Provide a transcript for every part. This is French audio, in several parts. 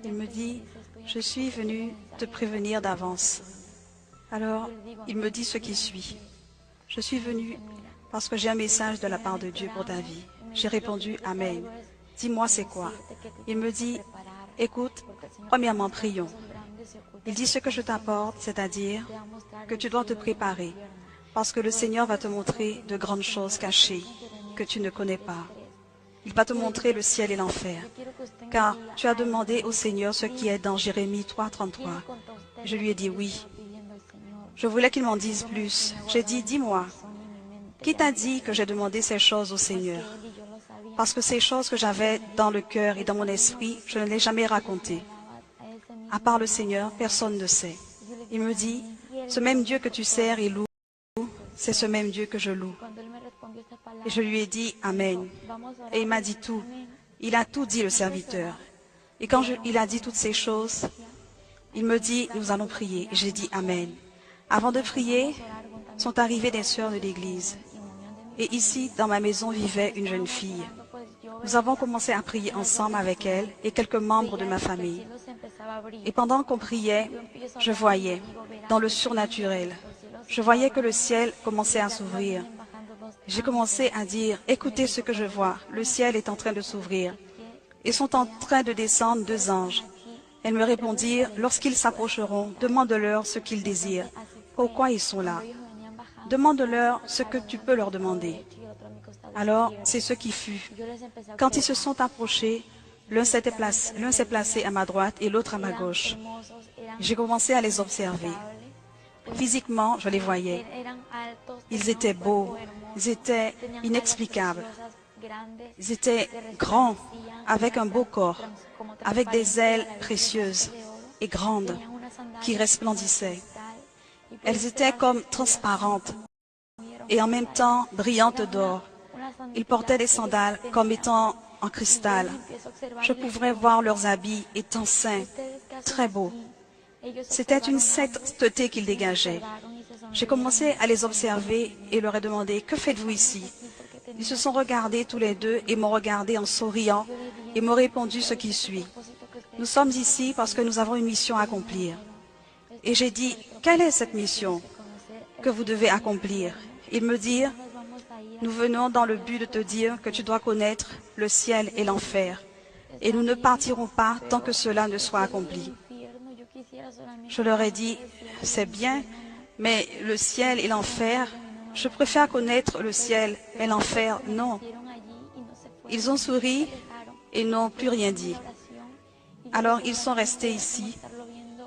Il me dit, je suis venu te prévenir d'avance. Alors, il me dit ce qui suit. Je suis venu parce que j'ai un message de la part de Dieu pour ta vie. J'ai répondu, Amen. Dis-moi c'est quoi? Il me dit, écoute, premièrement, prions. Il dit ce que je t'apporte, c'est-à-dire que tu dois te préparer, parce que le Seigneur va te montrer de grandes choses cachées que tu ne connais pas. Il va te montrer le ciel et l'enfer, car tu as demandé au Seigneur ce qui est dans Jérémie 3:33. Je lui ai dit oui. Je voulais qu'il m'en dise plus. J'ai dit, dis-moi, qui t'a dit que j'ai demandé ces choses au Seigneur? Parce que ces choses que j'avais dans le cœur et dans mon esprit, je ne les ai jamais racontées. À part le Seigneur, personne ne sait. Il me dit, ce même Dieu que tu sers et loues, c'est ce même Dieu que je loue. Et je lui ai dit, Amen. Et il m'a dit tout. Il a tout dit, le serviteur. Et quand il a dit toutes ces choses, il me dit, nous allons prier. Et j'ai dit, Amen. Avant de prier, sont arrivées des sœurs de l'église. Et ici, dans ma maison, vivait une jeune fille. Nous avons commencé à prier ensemble avec elle et quelques membres de ma famille. Et pendant qu'on priait, je voyais, dans le surnaturel, je voyais que le ciel commençait à s'ouvrir. J'ai commencé à dire, écoutez ce que je vois, le ciel est en train de s'ouvrir. Et sont en train de descendre 2 anges. Elles me répondirent, lorsqu'ils s'approcheront, demande-leur ce qu'ils désirent. Pourquoi ils sont là? Demande-leur ce que tu peux leur demander. Alors, c'est ce qui fut. Quand ils se sont approchés, l'un s'est placé à ma droite et l'autre à ma gauche. J'ai commencé à les observer. Physiquement, je les voyais. Ils étaient beaux, ils étaient inexplicables. Ils étaient grands, avec un beau corps, avec des ailes précieuses et grandes qui resplendissaient. Elles étaient comme transparentes et en même temps brillantes d'or. Ils portaient des sandales comme étant en cristal. Je pouvais voir leurs habits étant sains, très beaux. C'était une sainteté qu'ils dégageaient. J'ai commencé à les observer et leur ai demandé, que faites-vous ici? Ils se sont regardés tous les deux et m'ont regardé en souriant et m'ont répondu ce qui suit. Nous sommes ici parce que nous avons une mission à accomplir. Et j'ai dit, quelle est cette mission que vous devez accomplir? Ils me dirent, nous venons dans le but de te dire que tu dois connaître le ciel et l'enfer. Et nous ne partirons pas tant que cela ne soit accompli. Je leur ai dit, c'est bien, mais le ciel et l'enfer, je préfère connaître le ciel et l'enfer, non. Ils ont souri et n'ont plus rien dit. Alors ils sont restés ici.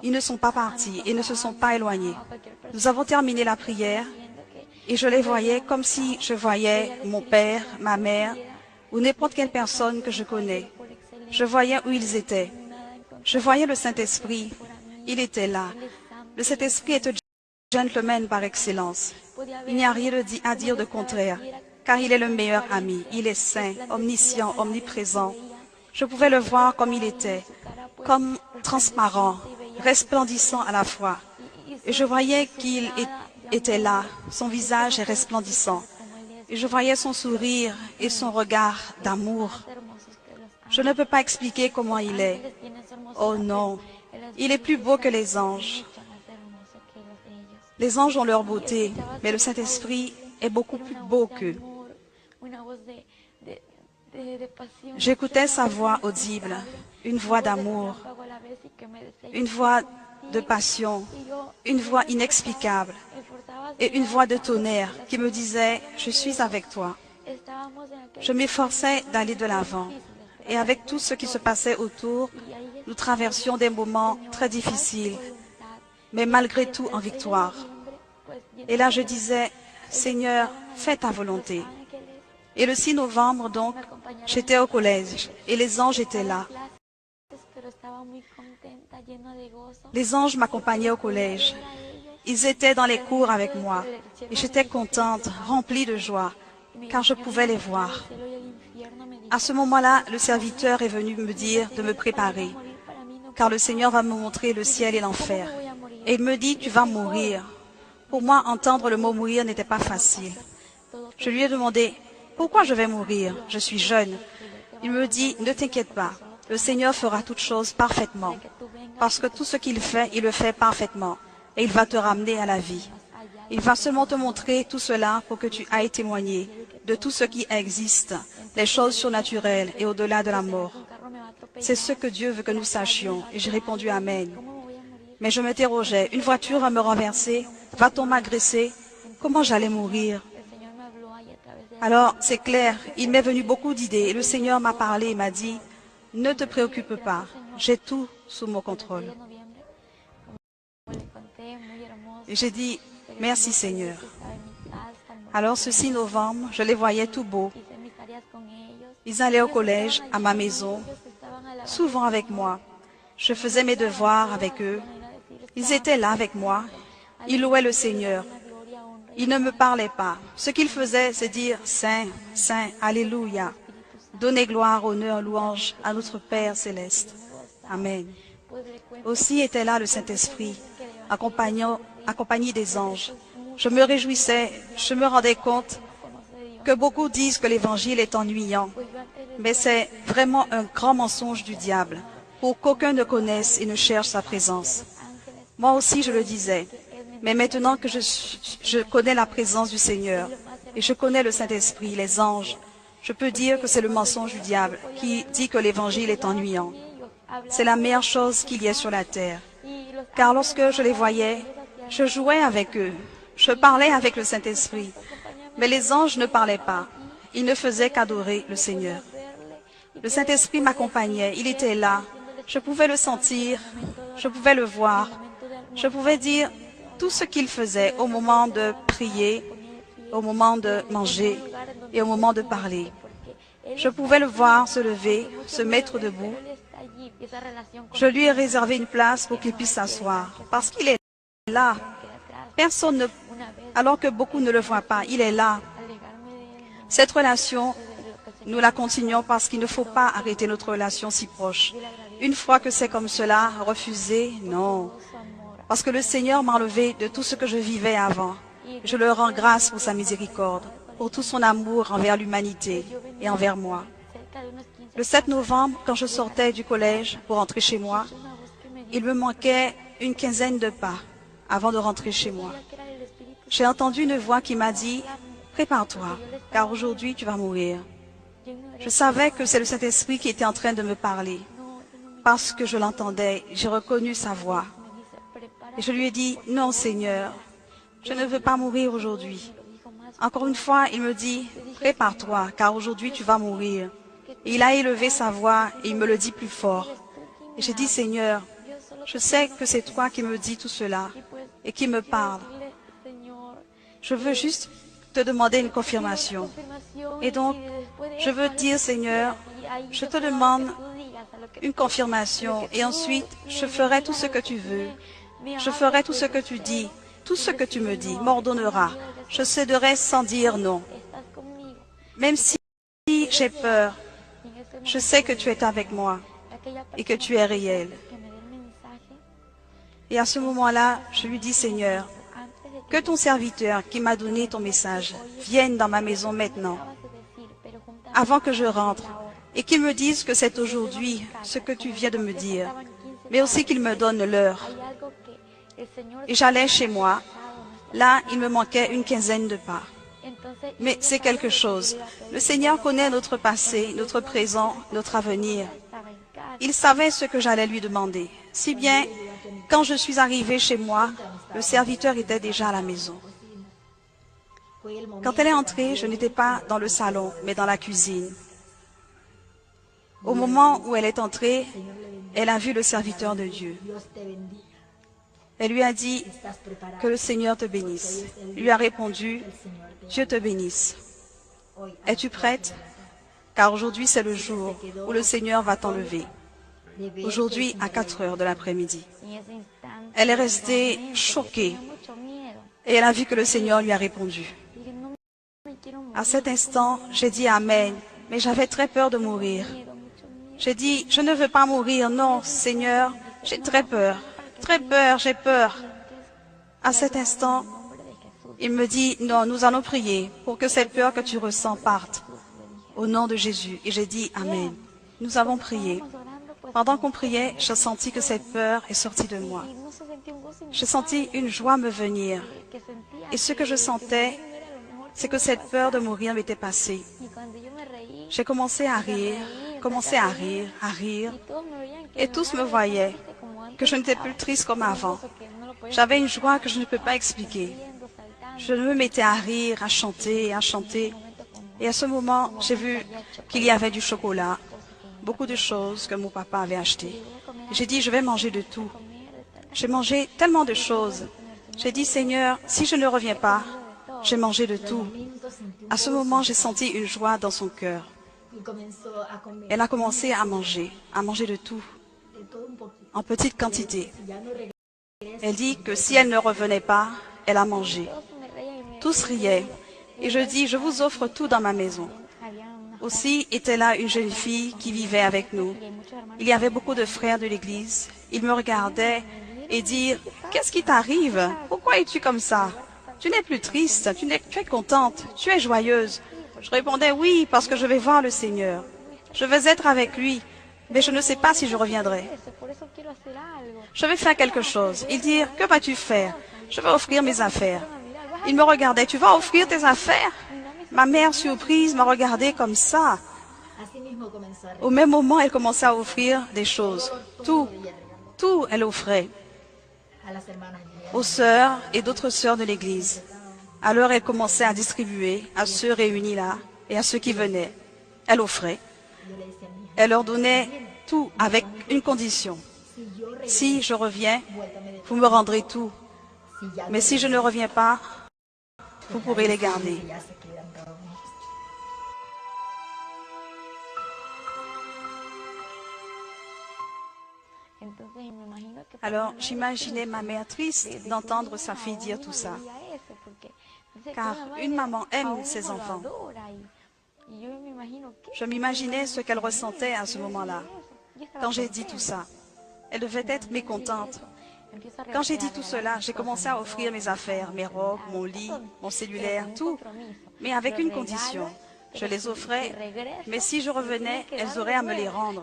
Ils ne sont pas partis et ne se sont pas éloignés. Nous avons terminé la prière et je les voyais comme si je voyais mon père, ma mère ou n'importe quelle personne que je connais. Je voyais où ils étaient. Je voyais le Saint-Esprit. Il était là. Le Saint-Esprit est un gentleman par excellence. Il n'y a rien à dire de contraire, car il est le meilleur ami. Il est saint, omniscient, omniprésent. Je pouvais le voir comme il était, comme transparent, resplendissant à la fois. Et je voyais qu'il était là, son visage est resplendissant. Et je voyais son sourire et son regard d'amour. Je ne peux pas expliquer comment il est. Oh non, il est plus beau que les anges. Les anges ont leur beauté, mais le Saint-Esprit est beaucoup plus beau qu'eux. J'écoutais sa voix audible, une voix d'amour, une voix de passion, une voix inexplicable et une voix de tonnerre qui me disait « Je suis avec toi ». Je m'efforçais d'aller de l'avant et avec tout ce qui se passait autour, nous traversions des moments très difficiles, mais malgré tout en victoire. Et là je disais « Seigneur, fais ta volonté ». Et le 6 novembre, donc, j'étais au collège et les anges étaient là. Les anges m'accompagnaient au collège. Ils étaient dans les cours avec moi et j'étais contente, remplie de joie, car je pouvais les voir. À ce moment-là, le serviteur est venu me dire de me préparer, car le Seigneur va me montrer le ciel et l'enfer. Et il me dit, tu vas mourir. Pour moi, entendre le mot mourir n'était pas facile. Je lui ai demandé, pourquoi je vais mourir? Je suis jeune. Il me dit, ne t'inquiète pas, le Seigneur fera toutes choses parfaitement, parce que tout ce qu'il fait, il le fait parfaitement, et il va te ramener à la vie. Il va seulement te montrer tout cela pour que tu ailles témoigner de tout ce qui existe, les choses surnaturelles et au-delà de la mort. C'est ce que Dieu veut que nous sachions, et j'ai répondu Amen. Mais je m'interrogeais, une voiture va me renverser, va-t-on m'agresser? Comment j'allais mourir? Alors, c'est clair, il m'est venu beaucoup d'idées, et le Seigneur m'a parlé et m'a dit, ne te préoccupe pas, j'ai tout sous mon contrôle. Et j'ai dit, merci Seigneur. Alors, ce 6 novembre, je les voyais tout beaux. Ils allaient au collège, à ma maison, souvent avec moi. Je faisais mes devoirs avec eux. Ils étaient là avec moi. Ils louaient le Seigneur. Ils ne me parlaient pas. Ce qu'ils faisaient, c'est dire « Saint, Saint, Alléluia ». Donner gloire, honneur, louange à notre Père céleste. Amen. Aussi était là le Saint-Esprit, accompagné des anges. Je me réjouissais, je me rendais compte que beaucoup disent que l'Évangile est ennuyant, mais c'est vraiment un grand mensonge du diable, pour qu'aucun ne connaisse et ne cherche sa présence. Moi aussi je le disais, mais maintenant que je connais la présence du Seigneur, et je connais le Saint-Esprit, les anges, je peux dire que c'est le mensonge du diable qui dit que l'Évangile est ennuyant. C'est la meilleure chose qu'il y ait sur la terre, car lorsque je les voyais, je jouais avec eux, je parlais avec le Saint-Esprit, mais les anges ne parlaient pas, ils ne faisaient qu'adorer le Seigneur. Le Saint-Esprit m'accompagnait, il était là, je pouvais le sentir, je pouvais le voir, je pouvais dire tout ce qu'il faisait au moment de prier, au moment de manger et au moment de parler. Je pouvais le voir se lever, se mettre debout. Je lui ai réservé une place pour qu'il puisse s'asseoir, parce qu'il est là. Personne ne, alors que beaucoup ne le voient pas, il est là. Cette relation, nous la continuons parce qu'il ne faut pas arrêter notre relation si proche. Une fois que c'est comme cela, refuser, non. Parce que le Seigneur m'a enlevé de tout ce que je vivais avant. Je le rends grâce pour sa miséricorde, pour tout son amour envers l'humanité et envers moi. Le 7 novembre, quand je sortais du collège pour rentrer chez moi, il me manquait une quinzaine de pas avant de rentrer chez moi. J'ai entendu une voix qui m'a dit « Prépare-toi, car aujourd'hui tu vas mourir ». Je savais que c'est le Saint-Esprit qui était en train de me parler. Parce que je l'entendais, j'ai reconnu sa voix. Et je lui ai dit « Non, Seigneur, je ne veux pas mourir aujourd'hui ». Encore une fois, il me dit « Prépare-toi, car aujourd'hui tu vas mourir ». Et il a élevé sa voix et il me le dit plus fort. Et j'ai dit « Seigneur, je sais que c'est toi qui me dis tout cela et qui me parle. Je veux juste te demander une confirmation. Et donc, je veux dire, Seigneur, je te demande une confirmation et ensuite, je ferai tout ce que tu veux. Je ferai tout ce que tu dis, tout ce que tu me dis, m'ordonneras. Je céderai sans dire non. Même si j'ai peur, je sais que tu es avec moi et que tu es réel. Et à ce moment-là, je lui dis, Seigneur, que ton serviteur qui m'a donné ton message vienne dans ma maison maintenant, avant que je rentre, et qu'il me dise que c'est aujourd'hui ce que tu viens de me dire, mais aussi qu'il me donne l'heure. Et j'allais chez moi. Là, il me manquait une quinzaine de pas. Mais c'est quelque chose. Le Seigneur connaît notre passé, notre présent, notre avenir. Il savait ce que j'allais lui demander. Si bien, quand je suis arrivée chez moi, le serviteur était déjà à la maison. Quand elle est entrée, je n'étais pas dans le salon, mais dans la cuisine. Au moment où elle est entrée, elle a vu le serviteur de Dieu. Elle lui a dit que le Seigneur te bénisse. Il lui a répondu, Dieu te bénisse. Es-tu prête? Car aujourd'hui c'est le jour où le Seigneur va t'enlever. Aujourd'hui à 4 heures de l'après-midi. Elle est restée choquée et elle a vu que le Seigneur lui a répondu. À cet instant, j'ai dit Amen, mais j'avais très peur de mourir. J'ai dit, je ne veux pas mourir, non, Seigneur, j'ai très peur, j'ai peur. À cet instant, il me dit, non, nous allons prier pour que cette peur que tu ressens parte. au nom de Jésus. Et j'ai dit Amen. Nous avons prié. Pendant qu'on priait, j'ai senti que cette peur est sortie de moi. J'ai senti une joie me venir. Et ce que je sentais, c'est que cette peur de mourir m'était passée. J'ai commencé à rire, à rire. Et tous me voyaient, que je n'étais plus triste comme avant. J'avais une joie que je ne peux pas expliquer. Je me mettais à rire, à chanter, à chanter. Et à ce moment, j'ai vu qu'il y avait du chocolat, beaucoup de choses que mon papa avait achetées. J'ai dit, je vais manger de tout. J'ai mangé tellement de choses. J'ai dit, Seigneur, si je ne reviens pas, j'ai mangé de tout. À ce moment, j'ai senti une joie dans son cœur. Elle a commencé à manger de tout, en petite quantité. Elle dit que si elle ne revenait pas, elle a mangé. Tous riaient. Et je dis, je vous offre tout dans ma maison. Aussi était là une jeune fille qui vivait avec nous. Il y avait beaucoup de frères de l'église. Ils me regardaient et dirent, qu'est-ce qui t'arrive? Pourquoi es-tu comme ça? Tu n'es plus triste, tu es contente, tu es joyeuse. Je répondais, oui, parce que je vais voir le Seigneur. Je vais être avec lui, mais je ne sais pas si je reviendrai. Je vais faire quelque chose. Ils dirent, que vas-tu faire? Je vais offrir mes affaires. Ils me regardaient, tu vas offrir tes affaires? Ma mère, surprise, m'a regardé comme ça. Au même moment, elle commençait à offrir des choses. Tout, elle offrait aux sœurs et d'autres sœurs de l'église. Alors, elle commençait à distribuer à ceux réunis là et à ceux qui venaient. Elle offrait. Elle leur donnait tout avec une condition. Si je reviens, vous me rendrez tout. Mais si je ne reviens pas, vous pourrez les garder. Alors, j'imaginais ma mère triste d'entendre sa fille dire tout ça. Car une maman aime ses enfants. Je m'imaginais ce qu'elle ressentait à ce moment-là, quand j'ai dit tout ça. Elle devait être mécontente. Quand j'ai dit tout cela, j'ai commencé à offrir mes affaires, mes robes, mon lit, mon cellulaire, tout, mais avec une condition. Je les offrais, mais si je revenais, elles auraient à me les rendre.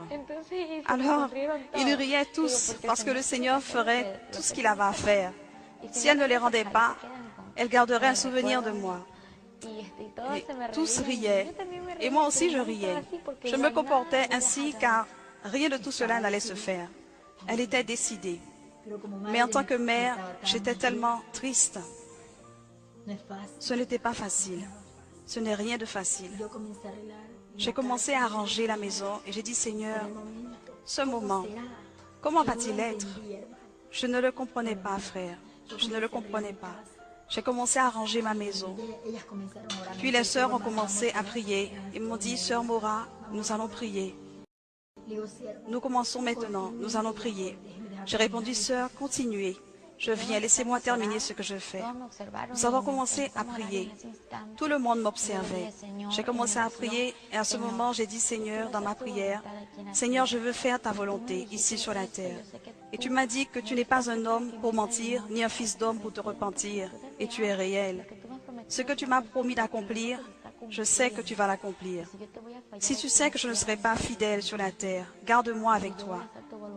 Alors, ils riaient tous parce que le Seigneur ferait tout ce qu'il avait à faire. Si elle ne les rendait pas, elle garderait un souvenir de moi. Et tous riaient, et moi aussi je riais. Je me comportais ainsi car rien de tout cela n'allait se faire. Elle était décidée. Mais en tant que mère, j'étais tellement triste. Ce n'était pas facile. Ce n'est rien de facile. J'ai commencé à ranger la maison et j'ai dit, Seigneur, ce moment, comment va-t-il être? Je ne le comprenais pas, frère. Je ne le comprenais pas. J'ai commencé à ranger ma maison. Puis les sœurs ont commencé à prier. Ils m'ont dit, Sœur Maura, nous allons prier. Nous commençons maintenant, nous allons prier. J'ai répondu, Sœur, continuez. Je viens, laissez-moi terminer ce que je fais. Nous avons commencé à prier. Tout le monde m'observait. J'ai commencé à prier et à ce moment, j'ai dit, Seigneur, dans ma prière, Seigneur, je veux faire ta volonté ici sur la terre. Et tu m'as dit que tu n'es pas un homme pour mentir, ni un fils d'homme pour te repentir, et tu es réel. Ce que tu m'as promis d'accomplir, je sais que tu vas l'accomplir. Si tu sais que je ne serai pas fidèle sur la terre, garde-moi avec toi.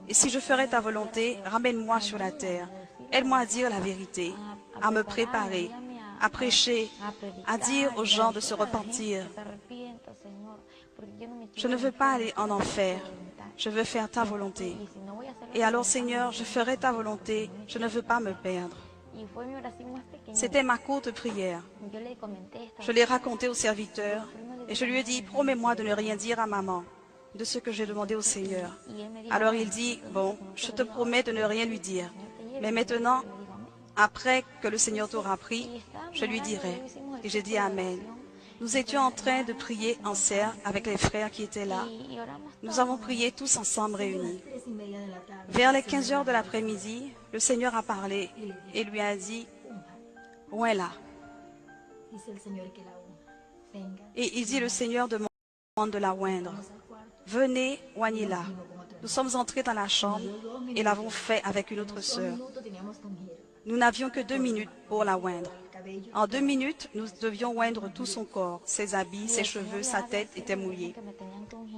Et si je ferai ta volonté, ramène-moi sur la terre. Aide-moi à dire la vérité, à me préparer, à prêcher, à dire aux gens de se repentir. Je ne veux pas aller en enfer, je veux faire ta volonté. Et alors, Seigneur, je ferai ta volonté, je ne veux pas me perdre. C'était ma courte prière. Je l'ai raconté au serviteur et je lui ai dit, promets-moi de ne rien dire à maman de ce que j'ai demandé au Seigneur. Alors il dit, bon, je te promets de ne rien lui dire. Mais maintenant, après que le Seigneur t'aura pris, je lui dirai. Et j'ai dit Amen. Nous étions en train de prier en cercle avec les frères qui étaient là. Nous avons prié tous ensemble réunis. Vers les 15 heures de l'après-midi, le Seigneur a parlé et lui a dit, oins-la. Et il dit, le Seigneur demande de la oindre. Venez, oignez-la. Nous sommes entrés dans la chambre et l'avons fait avec une autre sœur. Nous n'avions que 2 minutes pour la oindre. En 2 minutes, nous devions oindre tout son corps, ses habits, ses cheveux, sa tête étaient mouillés.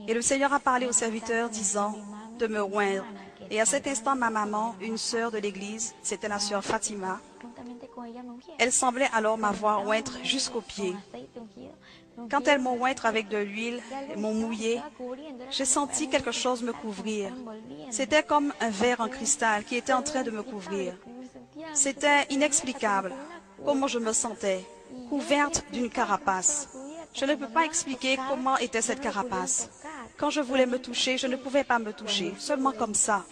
Et le Seigneur a parlé au serviteur disant de me oindre. Et à cet instant, ma maman, une sœur de l'église, c'était la sœur Fatima, elle semblait alors m'avoir ointre jusqu'aux pieds. Quand elles m'ont ointre avec de l'huile, m'ont mouillé, j'ai senti quelque chose me couvrir. C'était comme un verre en cristal qui était en train de me couvrir. C'était inexplicable comment je me sentais, couverte d'une carapace. Je ne peux pas expliquer comment était cette carapace. Quand je voulais me toucher, je ne pouvais pas me toucher, seulement comme ça.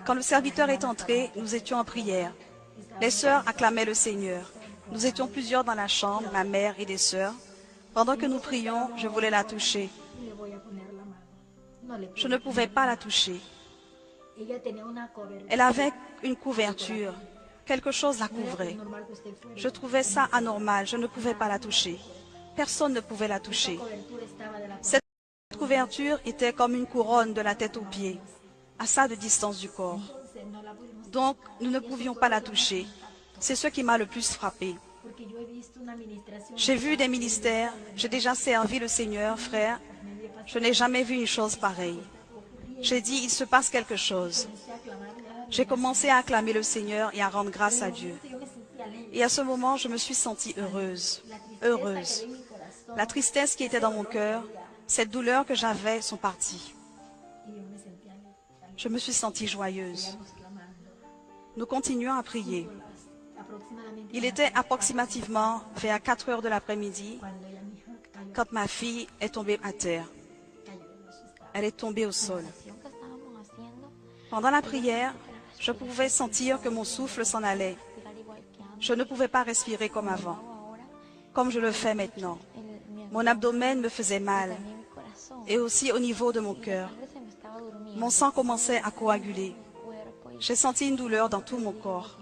Quand le serviteur est entré, nous étions en prière. Les sœurs acclamaient le Seigneur. Nous étions plusieurs dans la chambre, ma mère et des sœurs. Pendant que nous prions, je voulais la toucher. Je ne pouvais pas la toucher. Elle avait une couverture. Quelque chose la couvrait. Je trouvais ça anormal. Je ne pouvais pas la toucher. Personne ne pouvait la toucher. Cette couverture était comme une couronne de la tête aux pieds, à ça de distance du corps. Donc, nous ne pouvions pas la toucher. C'est ce qui m'a le plus frappé. J'ai vu des ministères, j'ai déjà servi le Seigneur, frère. Je n'ai jamais vu une chose pareille. J'ai dit, il se passe quelque chose. J'ai commencé à acclamer le Seigneur et à rendre grâce à Dieu. Et à ce moment, je me suis sentie heureuse, heureuse. La tristesse qui était dans mon cœur, cette douleur que j'avais sont parties. Je me suis sentie joyeuse. Nous continuons à prier. Il était approximativement vers 4 heures de l'après-midi quand ma fille est tombée à terre. Elle est tombée au sol. Pendant la prière, je pouvais sentir que mon souffle s'en allait. Je ne pouvais pas respirer comme avant, comme je le fais maintenant. Mon abdomen me faisait mal et aussi au niveau de mon cœur. Mon sang commençait à coaguler. J'ai senti une douleur dans tout mon corps.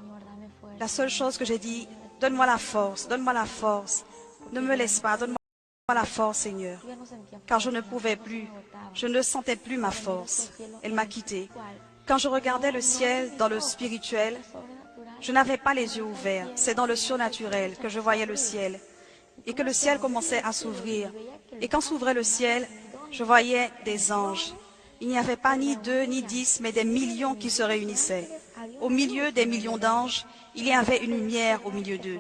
La seule chose que j'ai dit, donne-moi la force, donne-moi la force. Ne me laisse pas, donne-moi la force, Seigneur. Car je ne pouvais plus, je ne sentais plus ma force. Elle m'a quitté. Quand je regardais le ciel dans le spirituel, je n'avais pas les yeux ouverts. C'est dans le surnaturel que je voyais le ciel. Et que le ciel commençait à s'ouvrir. Et quand s'ouvrait le ciel, je voyais des anges. Il n'y avait pas ni 2 ni 10, mais des millions qui se réunissaient. Au milieu des millions d'anges, il y avait une lumière au milieu d'eux.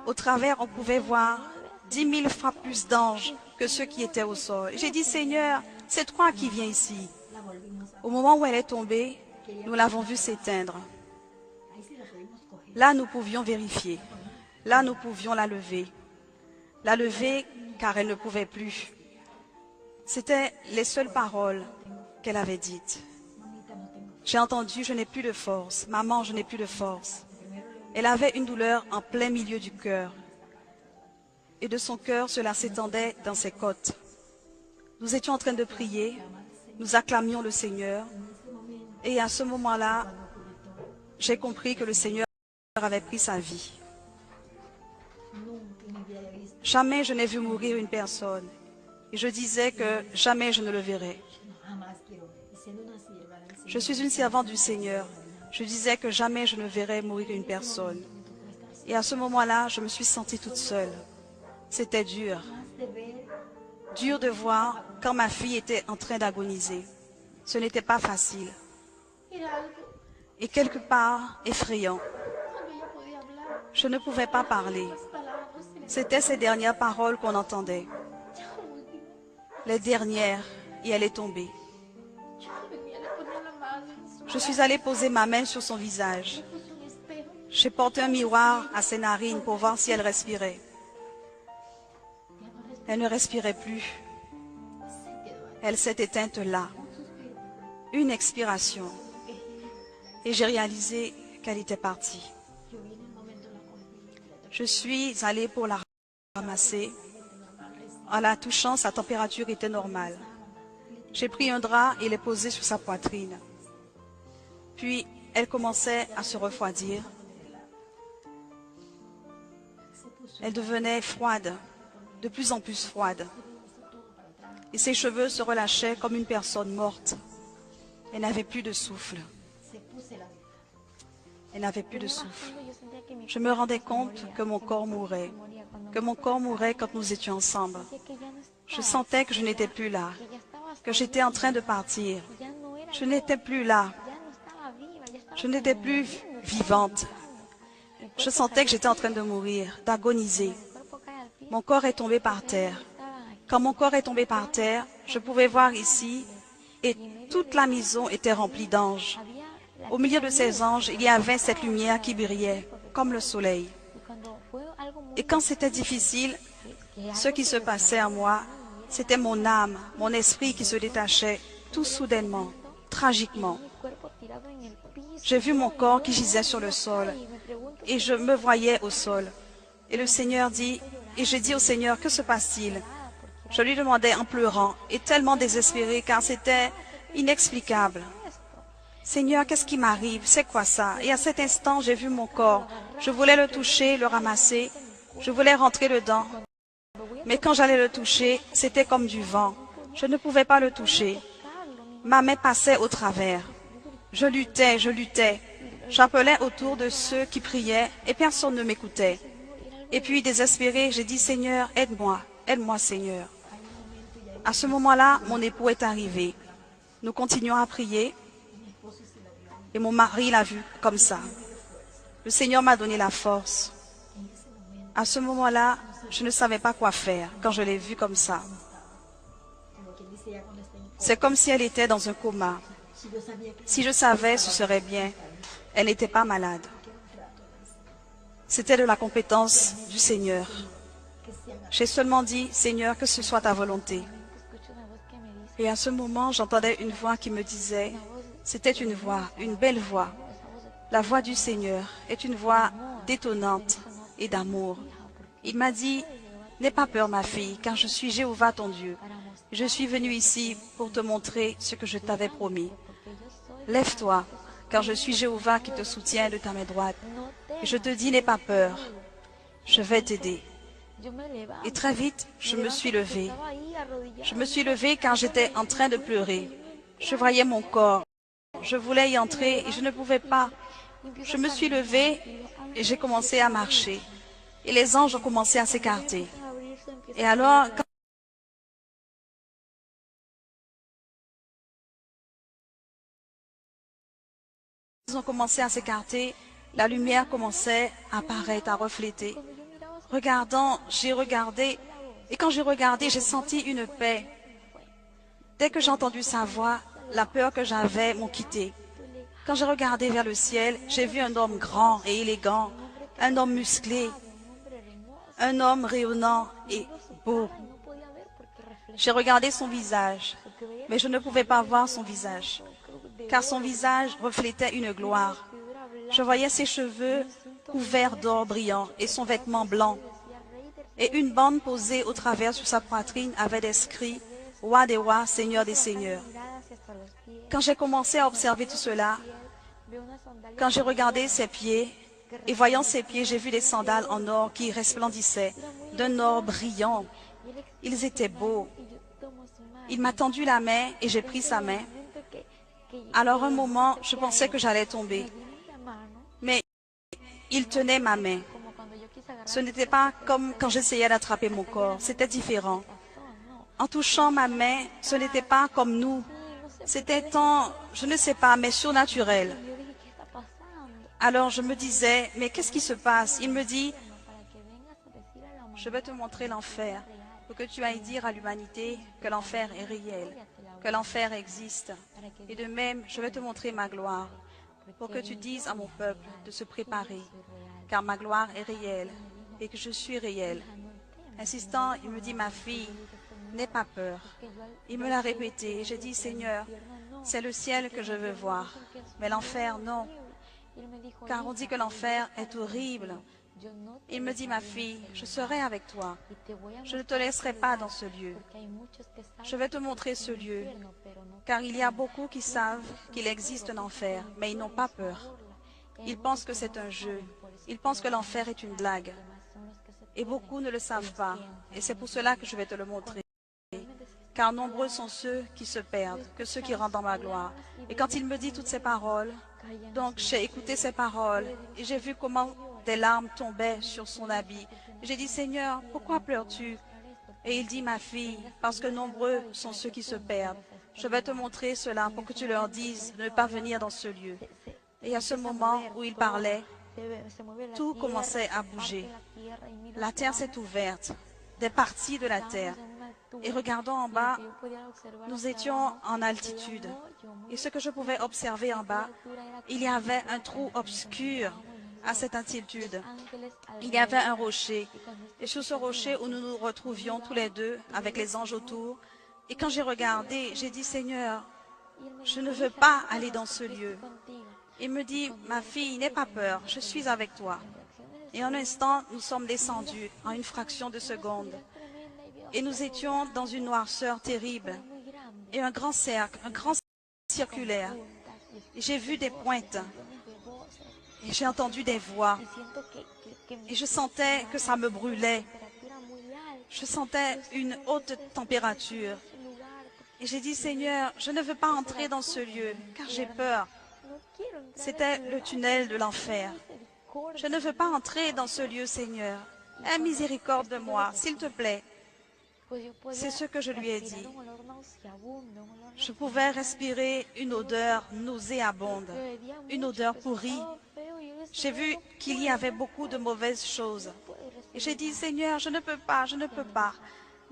Au travers, on pouvait voir 10 000 fois plus d'anges que ceux qui étaient au sol. J'ai dit, Seigneur, c'est toi qui viens ici. Au moment où elle est tombée, nous l'avons vue s'éteindre. Là, nous pouvions vérifier. Là, nous pouvions la lever. La lever car elle ne pouvait plus. C'était les seules paroles qu'elle avait dites. J'ai entendu, je n'ai plus de force. Maman, je n'ai plus de force. Elle avait une douleur en plein milieu du cœur. Et de son cœur, cela s'étendait dans ses côtes. Nous étions en train de prier. Nous acclamions le Seigneur. Et à ce moment-là, j'ai compris que le Seigneur avait pris sa vie. Jamais je n'ai vu mourir une personne. Et je disais que jamais je ne le verrai. Je suis une servante du Seigneur. Je disais que jamais je ne verrais mourir une personne. Et à ce moment-là, je me suis sentie toute seule. C'était dur. Dur de voir quand ma fille était en train d'agoniser. Ce n'était pas facile. Et quelque part, effrayant. Je ne pouvais pas parler. C'était ces dernières paroles qu'on entendait. Les dernières, et elle est tombée. Je suis allée poser ma main sur son visage. J'ai porté un miroir à ses narines pour voir si elle respirait. Elle ne respirait plus. Elle s'est éteinte là. Une expiration. Et j'ai réalisé qu'elle était partie. Je suis allée pour la ramasser. En la touchant, sa température était normale. J'ai pris un drap et l'ai posé sur sa poitrine. Puis, elle commençait à se refroidir. Elle devenait froide, de plus en plus froide. Et ses cheveux se relâchaient comme une personne morte. Elle n'avait plus de souffle. et n'avais plus de souffle. Je me rendais compte que mon corps mourait quand nous étions ensemble. Je sentais que je n'étais plus là, que j'étais en train de partir. Je n'étais plus là, je n'étais plus vivante. Je sentais que j'étais en train de mourir, d'agoniser. Mon corps est tombé par terre. Quand mon corps est tombé par terre, je pouvais voir ici et toute la maison était remplie d'anges. Au milieu de ces anges, il y avait cette lumière qui brillait comme le soleil. Et quand c'était difficile, ce qui se passait à moi, c'était mon âme, mon esprit qui se détachait tout soudainement, tragiquement. J'ai vu mon corps qui gisait sur le sol et je me voyais au sol. Et le Seigneur dit, et je dis au Seigneur, que se passe-t-il? Je lui demandais en pleurant et tellement désespéré car c'était inexplicable. Seigneur, qu'est-ce qui m'arrive? C'est quoi ça? Et à cet instant, j'ai vu mon corps. Je voulais le toucher, le ramasser. Je voulais rentrer dedans. Mais quand j'allais le toucher, c'était comme du vent. Je ne pouvais pas le toucher. Ma main passait au travers. Je luttais, je luttais. J'appelais autour de ceux qui priaient et personne ne m'écoutait. Et puis, désespéré, j'ai dit, Seigneur, aide-moi, aide-moi, Seigneur. À ce moment-là, mon époux est arrivé. Nous continuons à prier. Et mon mari l'a vu comme ça. Le Seigneur m'a donné la force. À ce moment-là, je ne savais pas quoi faire quand je l'ai vue comme ça. C'est comme si elle était dans un coma. Si je savais, ce serait bien. Elle n'était pas malade. C'était de la compétence du Seigneur. J'ai seulement dit, Seigneur, que ce soit ta volonté. Et à ce moment, j'entendais une voix qui me disait, c'était une voix, une belle voix. La voix du Seigneur est une voix détonnante et d'amour. Il m'a dit, n'aie pas peur ma fille, car je suis Jéhovah ton Dieu. Je suis venu ici pour te montrer ce que je t'avais promis. Lève-toi, car je suis Jéhovah qui te soutient de ta main droite. Et je te dis, n'aie pas peur, je vais t'aider. Et très vite, je me suis levée. Je me suis levée car j'étais en train de pleurer. Je voyais mon corps. Je voulais y entrer et je ne pouvais pas. Je me suis levée et j'ai commencé à marcher. Et les anges ont commencé à s'écarter. Et alors, quand ils ont commencé à s'écarter, la lumière commençait à apparaître, à refléter. Regardant, j'ai regardé, et quand j'ai regardé, j'ai senti une paix. Dès que j'ai entendu sa voix, la peur que j'avais m'ont quitté. Quand j'ai regardé vers le ciel, j'ai vu un homme grand et élégant, un homme musclé, un homme rayonnant et beau. J'ai regardé son visage, mais je ne pouvais pas voir son visage, car son visage reflétait une gloire. Je voyais ses cheveux couverts d'or brillant et son vêtement blanc. Et une bande posée au travers sur sa poitrine avait inscrit « Roi des rois, Seigneur des seigneurs ». Quand j'ai commencé à observer tout cela, quand j'ai regardé ses pieds, et voyant ses pieds, j'ai vu des sandales en or qui resplendissaient, d'un or brillant. Ils étaient beaux. Il m'a tendu la main et j'ai pris sa main. Alors un moment, je pensais que j'allais tomber. Mais il tenait ma main. Ce n'était pas comme quand j'essayais d'attraper mon corps, c'était différent. En touchant ma main, ce n'était pas comme nous. C'était tant, je ne sais pas, mais surnaturel. Alors je me disais, mais qu'est-ce qui se passe? Il me dit, je vais te montrer l'enfer, pour que tu ailles dire à l'humanité que l'enfer est réel, que l'enfer existe. Et de même, je vais te montrer ma gloire, pour que tu dises à mon peuple de se préparer, car ma gloire est réelle et que je suis réel. Insistant, il me dit, ma fille, n'aie pas peur. Il me l'a répété et j'ai dit, Seigneur, c'est le ciel que je veux voir, mais l'enfer, non. Car on dit que l'enfer est horrible. Il me dit, ma fille, je serai avec toi. Je ne te laisserai pas dans ce lieu. Je vais te montrer ce lieu, car il y a beaucoup qui savent qu'il existe un enfer, mais ils n'ont pas peur. Ils pensent que c'est un jeu. Ils pensent que l'enfer est une blague. Et beaucoup ne le savent pas. Et c'est pour cela que je vais te le montrer. Car nombreux sont ceux qui se perdent, que ceux qui rentrent dans ma gloire. Et quand il me dit toutes ces paroles, Donc j'ai écouté ses paroles et j'ai vu comment des larmes tombaient sur son habit. J'ai dit, Seigneur, pourquoi pleures-tu? Et il dit, ma fille, parce que nombreux sont ceux qui se perdent. Je vais te montrer cela pour que tu leur dises de ne pas venir dans ce lieu. Et à ce moment où il parlait, tout commençait à bouger. La terre s'est ouverte, des parties de la terre. Et regardant en bas, nous étions en altitude. Et ce que je pouvais observer en bas, il y avait un trou obscur à cette altitude. Il y avait un rocher. Et sur ce rocher où nous nous retrouvions tous les deux avec les anges autour, et quand j'ai regardé, j'ai dit, Seigneur, je ne veux pas aller dans ce lieu. Il me dit, ma fille, n'aie pas peur, je suis avec toi. Et en un instant, nous sommes descendus en une fraction de seconde. Et nous étions dans une noirceur terrible et un grand cercle, un grand circulaire. J'ai vu des pointes et j'ai entendu des voix. Et je sentais que ça me brûlait. Je sentais une haute température. Et j'ai dit, Seigneur, je ne veux pas entrer dans ce lieu, car j'ai peur. C'était le tunnel de l'enfer. Je ne veux pas entrer dans ce lieu, Seigneur. Aie miséricorde de moi, s'il te plaît. C'est ce que je lui ai dit. Je pouvais respirer une odeur nauséabonde, une odeur pourrie. J'ai vu qu'il y avait beaucoup de mauvaises choses. Et j'ai dit, Seigneur, je ne peux pas, je ne peux pas.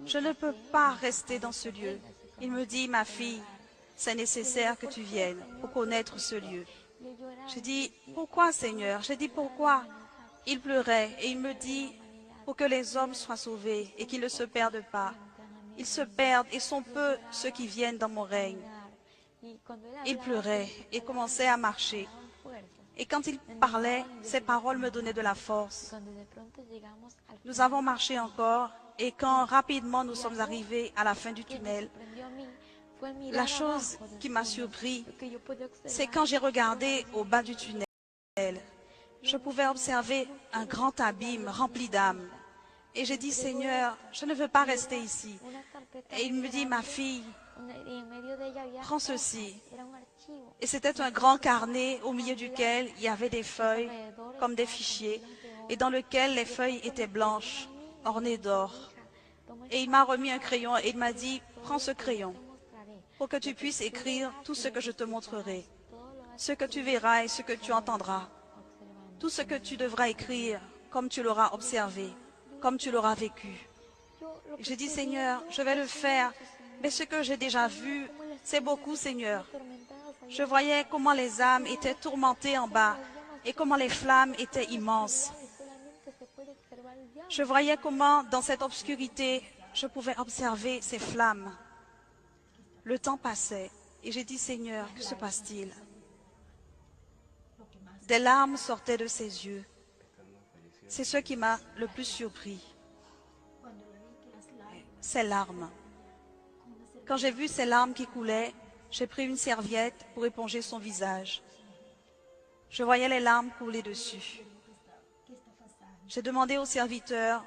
Je ne peux pas rester dans ce lieu. Il me dit, ma fille, c'est nécessaire que tu viennes pour connaître ce lieu. J'ai dit, pourquoi, Seigneur? J'ai dit, pourquoi? Il pleurait et il me dit, pour que les hommes soient sauvés et qu'ils ne se perdent pas. Ils se perdent et sont peu ceux qui viennent dans mon règne. Il pleurait et commençait à marcher. Et quand il parlait, ses paroles me donnaient de la force. Nous avons marché encore et quand rapidement nous sommes arrivés à la fin du tunnel, la chose qui m'a surpris, c'est quand j'ai regardé au bas du tunnel, je pouvais observer un grand abîme rempli d'âmes. Et j'ai dit, Seigneur, je ne veux pas rester ici. Et il me dit, ma fille, prends ceci. Et c'était un grand carnet au milieu duquel il y avait des feuilles comme des fichiers et dans lequel les feuilles étaient blanches, ornées d'or. Et il m'a remis un crayon et il m'a dit, prends ce crayon pour que tu puisses écrire tout ce que je te montrerai, ce que tu verras et ce que tu entendras, tout ce que tu devras écrire comme tu l'auras observé, comme tu l'auras vécu. J'ai dit, Seigneur, je vais le faire, mais ce que j'ai déjà vu, c'est beaucoup, Seigneur. Je voyais comment les âmes étaient tourmentées en bas et comment les flammes étaient immenses. Je voyais comment, dans cette obscurité, je pouvais observer ces flammes. Le temps passait et j'ai dit, Seigneur, que se passe-t-il? Des larmes sortaient de ses yeux. C'est ce qui m'a le plus surpris. Ces larmes. Quand j'ai vu ces larmes qui coulaient, j'ai pris une serviette pour éponger son visage. Je voyais les larmes couler dessus. J'ai demandé au serviteur,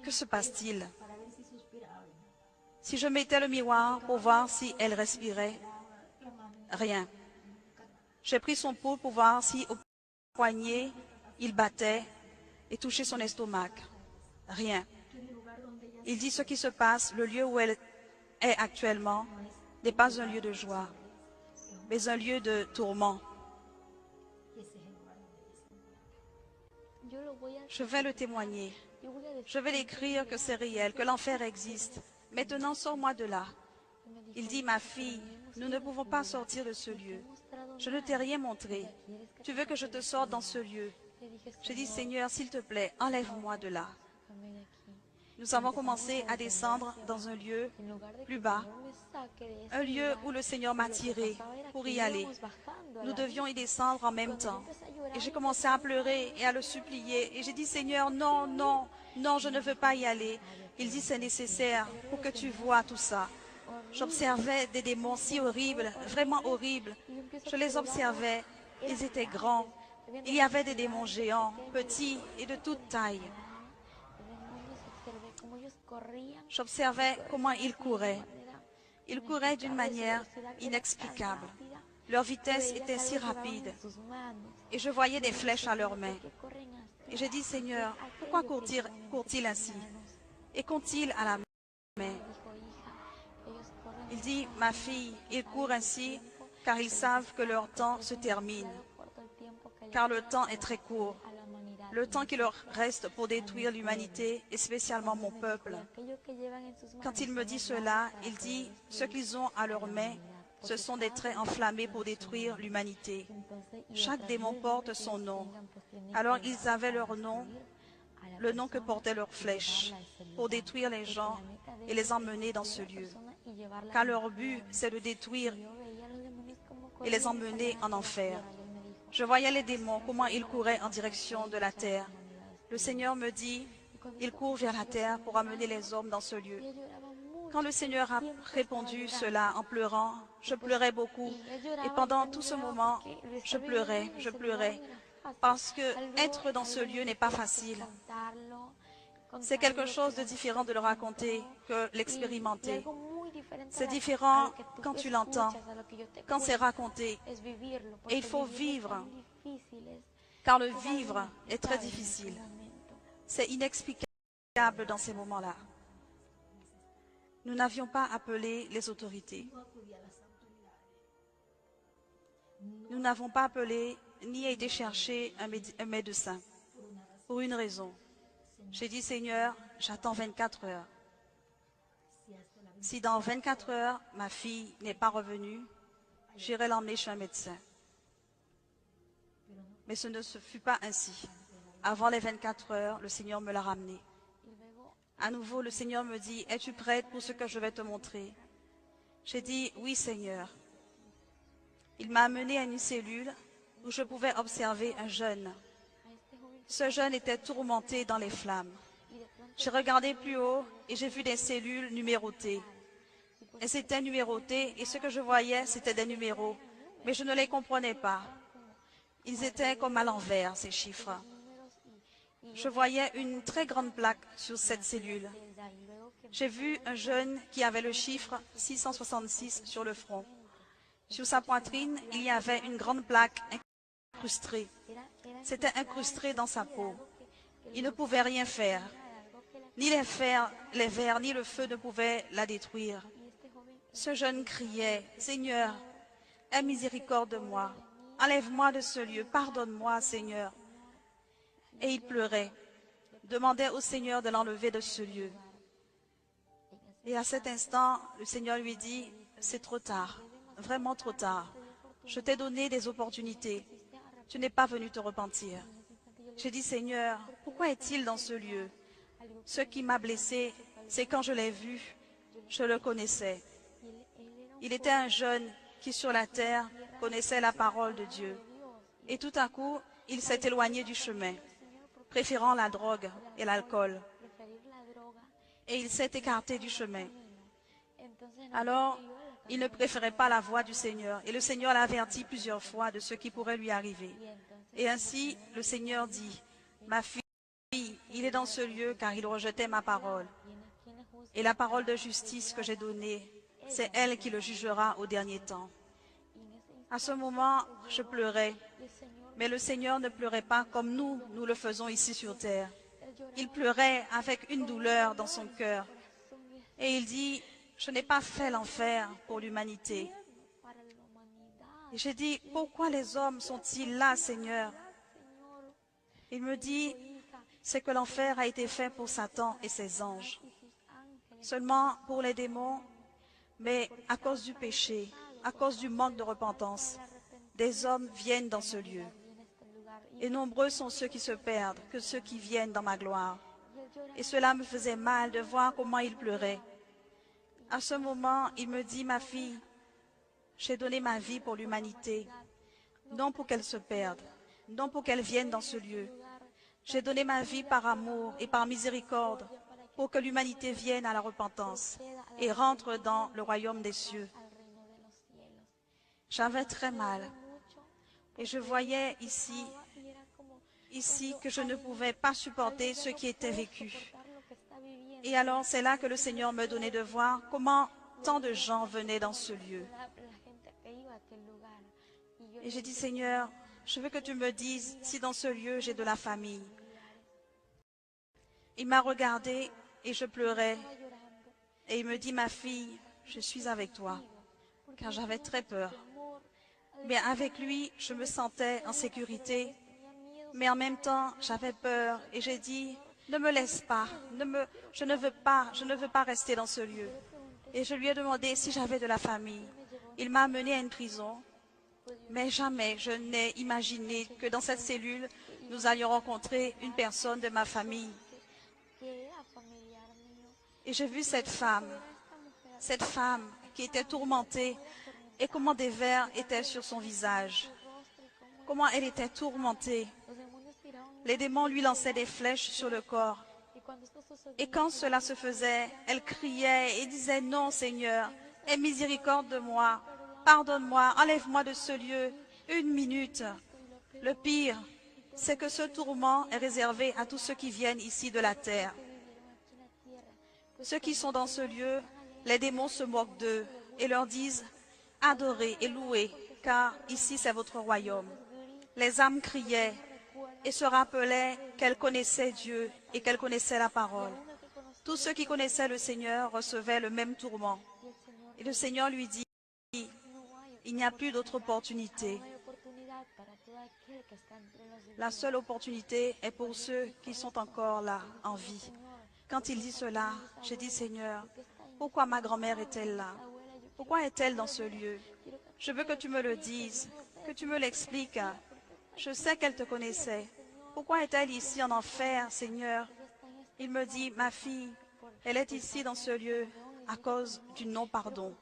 que se passe-t-il? Si je mettais le miroir pour voir si elle respirait, rien. J'ai pris son pouls pour voir si au poignet il battait et touchait son estomac. Rien. Il dit ce qui se passe, le lieu où elle est actuellement n'est pas un lieu de joie, mais un lieu de tourment. Je vais le témoigner. Je vais l'écrire que c'est réel, que l'enfer existe. Maintenant, sors-moi de là. Il dit, ma fille, nous ne pouvons pas sortir de ce lieu. Je ne t'ai rien montré. Tu veux que je te sorte dans ce lieu? J'ai dit, Seigneur, s'il te plaît, enlève-moi de là. Nous avons commencé à descendre dans un lieu plus bas, un lieu où le Seigneur m'a tiré pour y aller. Nous devions y descendre en même temps. Et j'ai commencé à pleurer et à le supplier. Et j'ai dit, Seigneur, non, non, non, je ne veux pas y aller. Il dit, c'est nécessaire pour que tu vois tout ça. J'observais des démons si horribles, vraiment horribles. Je les observais, ils étaient grands. Il y avait des démons géants, petits et de toute taille. J'observais comment ils couraient. Ils couraient d'une manière inexplicable. Leur vitesse était si rapide et je voyais des flèches à leurs mains. Et j'ai dit, Seigneur, pourquoi courent-ils ainsi? Et qu'ont-ils à la main? Il dit, ma fille, ils courent ainsi car ils savent que leur temps se termine, car le temps est très court. Le temps qui leur reste pour détruire l'humanité, et spécialement mon peuple. Quand il me dit cela, il dit, ce qu'ils ont à leurs mains, ce sont des traits enflammés pour détruire l'humanité. Chaque démon porte son nom. Alors ils avaient leur nom, le nom que portaient leurs flèches, pour détruire les gens et les emmener dans ce lieu. Car leur but, c'est de détruire et les emmener en enfer. Je voyais les démons, comment ils couraient en direction de la terre. Le Seigneur me dit, ils courent vers la terre pour amener les hommes dans ce lieu. Quand le Seigneur a répondu cela en pleurant, je pleurais beaucoup. Et pendant tout ce moment, je pleurais, parce que être dans ce lieu n'est pas facile. C'est quelque chose de différent de le raconter que l'expérimenter. C'est différent quand tu l'entends, quand c'est raconté. Et il faut vivre, car le vivre est très difficile. C'est inexplicable dans ces moments-là. Nous n'avions pas appelé les autorités. Nous n'avons pas appelé ni été chercher un médecin pour une raison. J'ai dit, Seigneur, j'attends 24 heures. Si dans 24 heures, ma fille n'est pas revenue, j'irai l'emmener chez un médecin. Mais ce ne fut pas ainsi. Avant les 24 heures, le Seigneur me l'a ramenée. À nouveau, le Seigneur me dit, es-tu prête pour ce que je vais te montrer? J'ai dit, oui, Seigneur. Il m'a amené à une cellule où je pouvais observer un jeune. Ce jeune était tourmenté dans les flammes. J'ai regardé plus haut et j'ai vu des cellules numérotées. Elles étaient numérotées et ce que je voyais, c'était des numéros. Mais je ne les comprenais pas. Ils étaient comme à l'envers, ces chiffres. Je voyais une très grande plaque sur cette cellule. J'ai vu un jeune qui avait le chiffre 666 sur le front. Sur sa poitrine, il y avait une grande plaque incrustée. C'était incrusté dans sa peau. Il ne pouvait rien faire. Ni les vers, ni le feu ne pouvaient la détruire. Ce jeune criait, « Seigneur, aie miséricorde de moi. Enlève-moi de ce lieu. Pardonne-moi, Seigneur. » Et il pleurait, demandait au Seigneur de l'enlever de ce lieu. Et à cet instant, le Seigneur lui dit, « C'est trop tard, vraiment trop tard. Je t'ai donné des opportunités. Tu n'es pas venu te repentir. » J'ai dit, « Seigneur, pourquoi est-il dans ce lieu? Ce qui m'a blessé, c'est quand je l'ai vu, je le connaissais. Il était un jeune qui sur la terre connaissait la parole de Dieu. Et tout à coup, il s'est éloigné du chemin, préférant la drogue et l'alcool. Et il s'est écarté du chemin. Alors, il ne préférait pas la voix du Seigneur. Et le Seigneur l'a averti plusieurs fois de ce qui pourrait lui arriver. Et ainsi, le Seigneur dit, « Ma fille, il est dans ce lieu car il rejetait ma parole. Et la parole de justice que j'ai donnée, c'est elle qui le jugera au dernier temps. » À ce moment, je pleurais. Mais le Seigneur ne pleurait pas comme nous le faisons ici sur terre. Il pleurait avec une douleur dans son cœur. Et il dit, « Je n'ai pas fait l'enfer pour l'humanité. » Et j'ai dit, « Pourquoi les hommes sont-ils là, Seigneur? » Il me dit, « C'est que l'enfer a été fait pour Satan et ses anges. Seulement pour les démons, mais à cause du péché, à cause du manque de repentance, des hommes viennent dans ce lieu. Et nombreux sont ceux qui se perdent que ceux qui viennent dans ma gloire. » Et cela me faisait mal de voir comment il pleurait. À ce moment, il me dit, « Ma fille, j'ai donné ma vie pour l'humanité, non pour qu'elle se perde, non pour qu'elle vienne dans ce lieu. J'ai donné ma vie par amour et par miséricorde pour que l'humanité vienne à la repentance et rentre dans le royaume des cieux. » J'avais très mal et je voyais ici que je ne pouvais pas supporter ce qui était vécu. Et alors c'est là que le Seigneur me donnait de voir comment tant de gens venaient dans ce lieu. Et j'ai dit, Seigneur, je veux que tu me dises si dans ce lieu j'ai de la famille. Il m'a regardé et je pleurais. Et il me dit, ma fille, je suis avec toi, car j'avais très peur. Mais avec lui, je me sentais en sécurité, mais en même temps, j'avais peur. Et j'ai dit, ne me laisse pas, je ne veux pas rester dans ce lieu. Et je lui ai demandé si j'avais de la famille. Il m'a amené à une prison, mais jamais je n'ai imaginé que dans cette cellule, nous allions rencontrer une personne de ma famille. Et j'ai vu cette femme qui était tourmentée, et comment des vers étaient sur son visage, comment elle était tourmentée. Les démons lui lançaient des flèches sur le corps. Et quand cela se faisait, elle criait et disait, non Seigneur, aie miséricorde de moi, pardonne-moi, enlève-moi de ce lieu, une minute. Le pire, c'est que ce tourment est réservé à tous ceux qui viennent ici de la terre. Ceux qui sont dans ce lieu, les démons se moquent d'eux et leur disent, adorez et louez, car ici c'est votre royaume. Les âmes criaient et se rappelaient qu'elles connaissaient Dieu et qu'elles connaissaient la parole. Tous ceux qui connaissaient le Seigneur recevaient le même tourment. Et le Seigneur lui dit, il n'y a plus d'autre opportunité. La seule opportunité est pour ceux qui sont encore là, en vie. Quand il dit cela, j'ai dit, Seigneur, pourquoi ma grand-mère est-elle là? Pourquoi est-elle dans ce lieu? Je veux que tu me le dises, que tu me l'expliques. Je sais qu'elle te connaissait. Pourquoi est-elle ici en enfer, Seigneur? Il me dit, ma fille, elle est ici dans ce lieu à cause du non-pardon.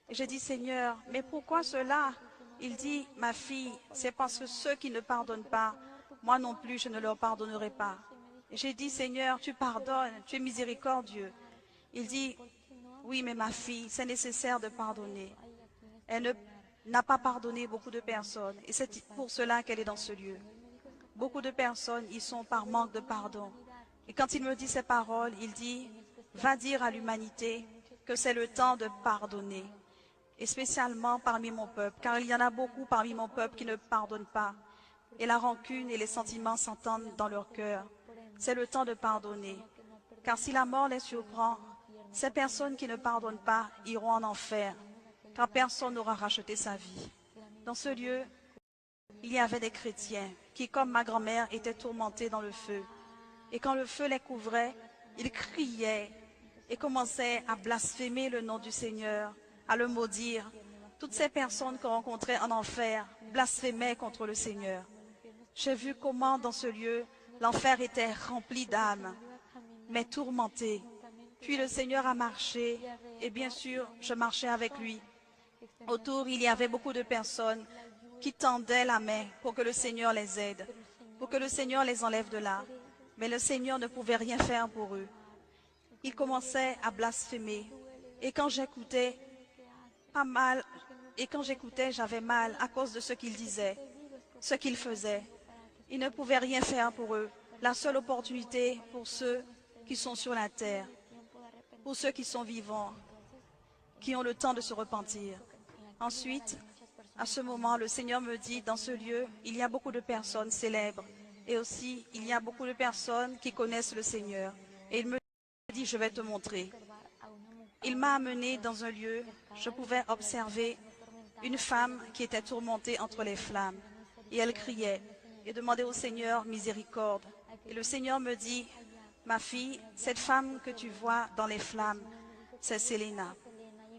Et j'ai dit, Seigneur, mais pourquoi cela? Il dit, ma fille, c'est parce que ceux qui ne pardonnent pas, moi non plus, je ne leur pardonnerai pas. Et j'ai dit, Seigneur, tu pardonnes, tu es miséricordieux. Il dit, oui, mais ma fille, c'est nécessaire de pardonner. Elle n'a pas pardonné beaucoup de personnes, et c'est pour cela qu'elle est dans ce lieu. Beaucoup de personnes y sont par manque de pardon. Et quand il me dit ces paroles, il dit, va dire à l'humanité que c'est le temps de pardonner. Et spécialement parmi mon peuple, car il y en a beaucoup parmi mon peuple qui ne pardonnent pas. Et la rancune et les sentiments s'entendent dans leur cœur. C'est le temps de pardonner. Car si la mort les surprend, ces personnes qui ne pardonnent pas iront en enfer, car personne n'aura racheté sa vie. Dans ce lieu, il y avait des chrétiens qui, comme ma grand-mère, étaient tourmentés dans le feu. Et quand le feu les couvrait, ils criaient et commençaient à blasphémer le nom du Seigneur, à le maudire. Toutes ces personnes qu'on rencontrait en enfer blasphémaient contre le Seigneur. J'ai vu comment dans ce lieu, l'enfer était rempli d'âmes, mais tourmentées. Puis le Seigneur a marché, et bien sûr, je marchais avec lui. Autour, il y avait beaucoup de personnes qui tendaient la main pour que le Seigneur les aide, pour que le Seigneur les enlève de là. Mais le Seigneur ne pouvait rien faire pour eux. Ils commençaient à blasphémer. Et quand j'écoutais, pas mal, et quand j'écoutais, j'avais mal à cause de ce qu'ils disaient, ce qu'ils faisaient. Ils ne pouvaient rien faire pour eux. La seule opportunité pour ceux qui sont sur la terre, pour ceux qui sont vivants, qui ont le temps de se repentir. Ensuite, à ce moment, le Seigneur me dit, dans ce lieu, il y a beaucoup de personnes célèbres. Et aussi, il y a beaucoup de personnes qui connaissent le Seigneur. Et il me dit, je vais te montrer. Il m'a amené dans un lieu, je pouvais observer une femme qui était tourmentée entre les flammes. Et elle criait et demandait au Seigneur miséricorde. Et le Seigneur me dit, ma fille, cette femme que tu vois dans les flammes, c'est Selena.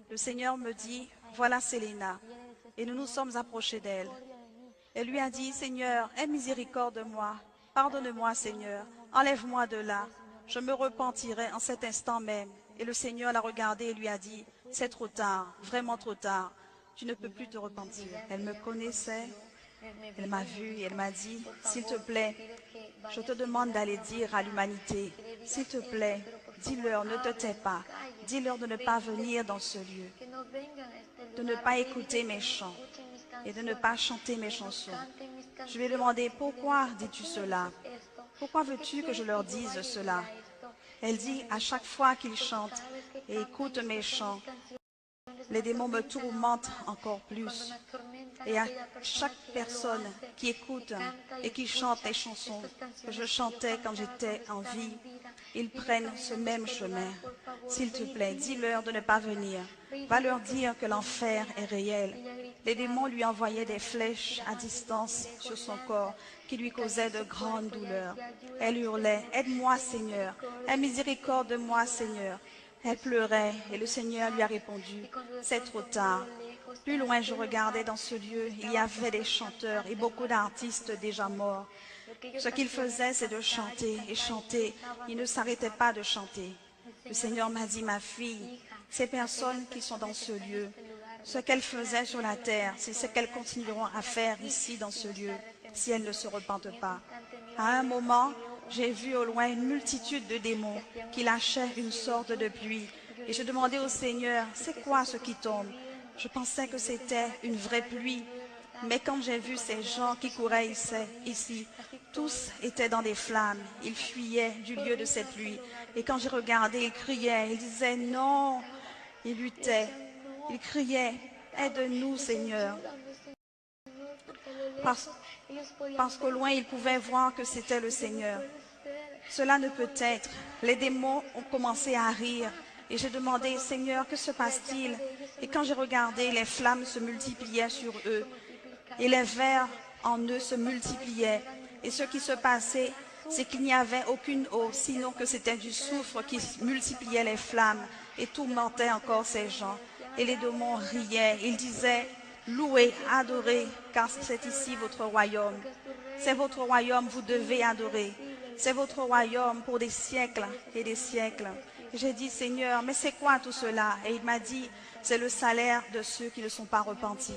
Le Seigneur me dit, voilà Selena. Et nous nous sommes approchés d'elle. Elle lui a dit, Seigneur, aie miséricorde de moi. Pardonne-moi, Seigneur. Enlève-moi de là. Je me repentirai en cet instant même. Et le Seigneur l'a regardée et lui a dit, c'est trop tard, vraiment trop tard. Tu ne peux plus te repentir. Elle me connaissait. Elle m'a vue et elle m'a dit, s'il te plaît, je te demande d'aller dire à l'humanité, s'il te plaît, dis-leur, ne te tais pas. Dis-leur de ne pas venir dans ce lieu, de ne pas écouter mes chants et de ne pas chanter mes chansons. Je lui ai demandé, pourquoi dis-tu cela? Pourquoi veux-tu que je leur dise cela? Elle dit, à chaque fois qu'ils chantent et écoutent mes chants, les démons me tourmentent encore plus. Et à chaque personne qui écoute et qui chante les chansons que je chantais quand j'étais en vie, ils prennent ce même chemin. S'il te plaît, dis-leur de ne pas venir. Va leur dire que l'enfer est réel. Les démons lui envoyaient des flèches à distance sur son corps qui lui causaient de grandes douleurs. Elle hurlait, « Aide-moi, Seigneur! Aie miséricorde de moi, Seigneur! » Elle pleurait et le Seigneur lui a répondu, « C'est trop tard. » Plus loin, je regardais dans ce lieu, il y avait des chanteurs et beaucoup d'artistes déjà morts. Ce qu'ils faisaient, c'est de chanter et chanter. Ils ne s'arrêtaient pas de chanter. Le Seigneur m'a dit, ma fille, ces personnes qui sont dans ce lieu, ce qu'elles faisaient sur la terre, c'est ce qu'elles continueront à faire ici dans ce lieu, si elles ne se repentent pas. À un moment, j'ai vu au loin une multitude de démons qui lâchaient une sorte de pluie. Et je demandais au Seigneur, c'est quoi ce qui tombe? Je pensais que c'était une vraie pluie. Mais quand j'ai vu ces gens qui couraient ici, tous étaient dans des flammes. Ils fuyaient du lieu de cette pluie. Et quand j'ai regardé, ils criaient, ils disaient non. Ils luttaient, ils criaient, aide-nous Seigneur. Parce qu'au loin, ils pouvaient voir que c'était le Seigneur. Cela ne peut être. Les démons ont commencé à rire. Et j'ai demandé, Seigneur, que se passe-t-il? Et quand j'ai regardé, les flammes se multipliaient sur eux. Et les vers en eux se multipliaient. Et ce qui se passait, c'est qu'il n'y avait aucune eau, sinon que c'était du soufre qui multipliait les flammes et tourmentait encore ces gens. Et les démons riaient. Ils disaient, louez, adorez, car c'est ici votre royaume. C'est votre royaume, vous devez adorer. C'est votre royaume pour des siècles et des siècles. J'ai dit, Seigneur, mais c'est quoi tout cela? Et il m'a dit, c'est le salaire de ceux qui ne sont pas repentis.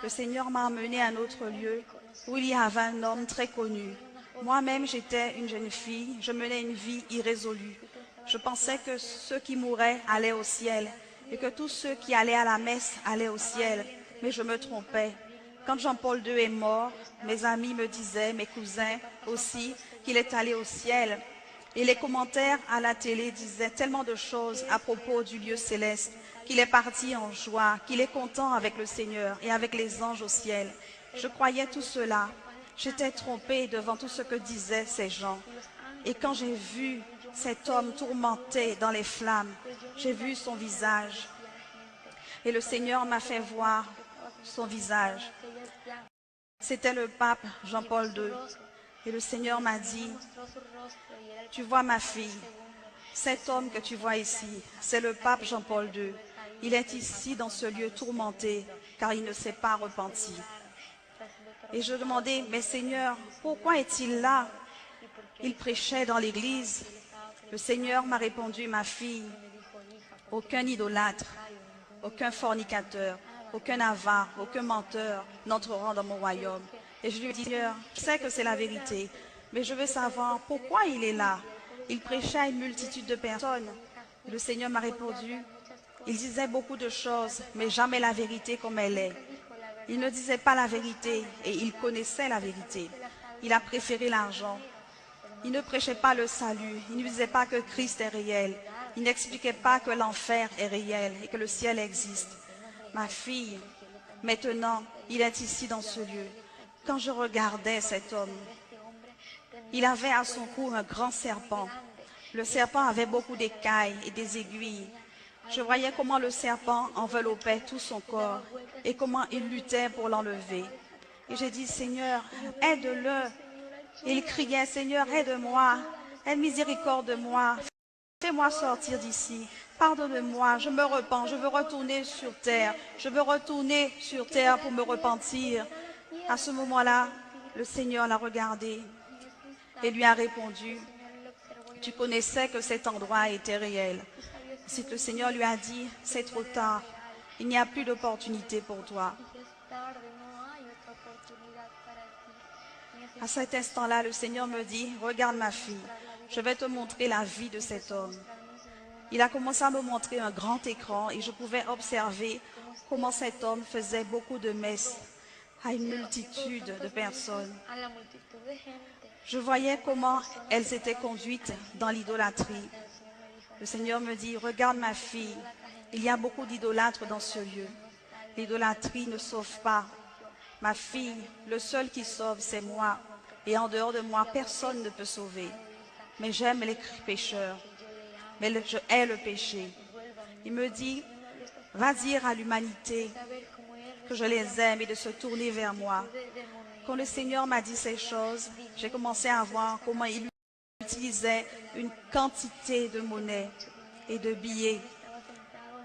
Le Seigneur m'a emmené à un autre lieu où il y avait un homme très connu. Moi-même, j'étais une jeune fille, je menais une vie irrésolue. Je pensais que ceux qui mouraient allaient au ciel et que tous ceux qui allaient à la messe allaient au ciel. Mais je me trompais. Quand Jean-Paul II est mort, mes amis me disaient, mes cousins aussi, qu'il est allé au ciel. Et les commentaires à la télé disaient tellement de choses à propos du lieu céleste, qu'il est parti en joie, qu'il est content avec le Seigneur et avec les anges au ciel. Je croyais tout cela. J'étais trompée devant tout ce que disaient ces gens. Et quand j'ai vu cet homme tourmenté dans les flammes, j'ai vu son visage. Et le Seigneur m'a fait voir son visage. C'était le pape Jean-Paul II. Et le Seigneur m'a dit, tu vois ma fille, cet homme que tu vois ici, c'est le pape Jean-Paul II. Il est ici dans ce lieu tourmenté, car il ne s'est pas repenti. Et je demandais, mais Seigneur, pourquoi est-il là? Il prêchait dans l'église. Le Seigneur m'a répondu, ma fille, aucun idolâtre, aucun fornicateur, aucun avare, aucun menteur n'entreront dans mon royaume. Et je lui ai dit, Seigneur, je sais que c'est la vérité, mais je veux savoir pourquoi il est là. Il prêchait à une multitude de personnes. Le Seigneur m'a répondu, il disait beaucoup de choses, mais jamais la vérité comme elle est. Il ne disait pas la vérité et il connaissait la vérité. Il a préféré l'argent. Il ne prêchait pas le salut. Il ne disait pas que Christ est réel. Il n'expliquait pas que l'enfer est réel et que le ciel existe. Ma fille, maintenant, il est ici dans ce lieu. Quand je regardais cet homme, il avait à son cou un grand serpent. Le serpent avait beaucoup d'écailles et des aiguilles. Je voyais comment le serpent enveloppait tout son corps et comment il luttait pour l'enlever. Et j'ai dit, Seigneur, aide-le. Et il criait, Seigneur, aide-moi, aie miséricorde de moi, fais-moi sortir d'ici, pardonne-moi, je me repens, je veux retourner sur terre, je veux retourner sur terre pour me repentir. À ce moment-là, le Seigneur l'a regardé et lui a répondu, tu connaissais que cet endroit était réel. C'est que le Seigneur lui a dit, c'est trop tard, il n'y a plus d'opportunité pour toi. À cet instant-là, le Seigneur me dit, regarde ma fille, je vais te montrer la vie de cet homme. Il a commencé à me montrer un grand écran et je pouvais observer comment cet homme faisait beaucoup de messes à une multitude de personnes. Je voyais comment elles étaient conduites dans l'idolâtrie. Le Seigneur me dit, regarde ma fille, il y a beaucoup d'idolâtres dans ce lieu. L'idolâtrie ne sauve pas. Ma fille, le seul qui sauve, c'est moi. Et en dehors de moi, personne ne peut sauver. Mais j'aime les pécheurs. Mais je hais le péché. Il me dit, va dire à l'humanité que je les aime et de se tourner vers moi. Quand le Seigneur m'a dit ces choses, j'ai commencé à voir comment il utilisait une quantité de monnaie et de billets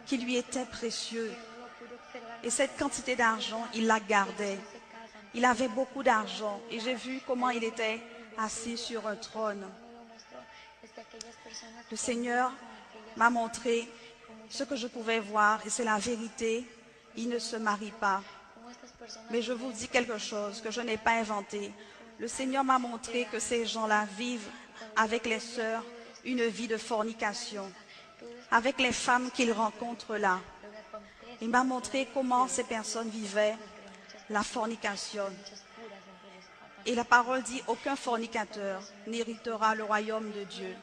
qui lui étaient précieux. Et cette quantité d'argent, il la gardait. Il avait beaucoup d'argent et j'ai vu comment il était assis sur un trône. Le Seigneur m'a montré ce que je pouvais voir et c'est la vérité. Il ne se marie pas. Mais je vous dis quelque chose que je n'ai pas inventé. Le Seigneur m'a montré que ces gens-là vivent avec les sœurs une vie de fornication, avec les femmes qu'ils rencontrent là. Il m'a montré comment ces personnes vivaient la fornication. Et la parole dit, aucun fornicateur n'héritera le royaume de Dieu.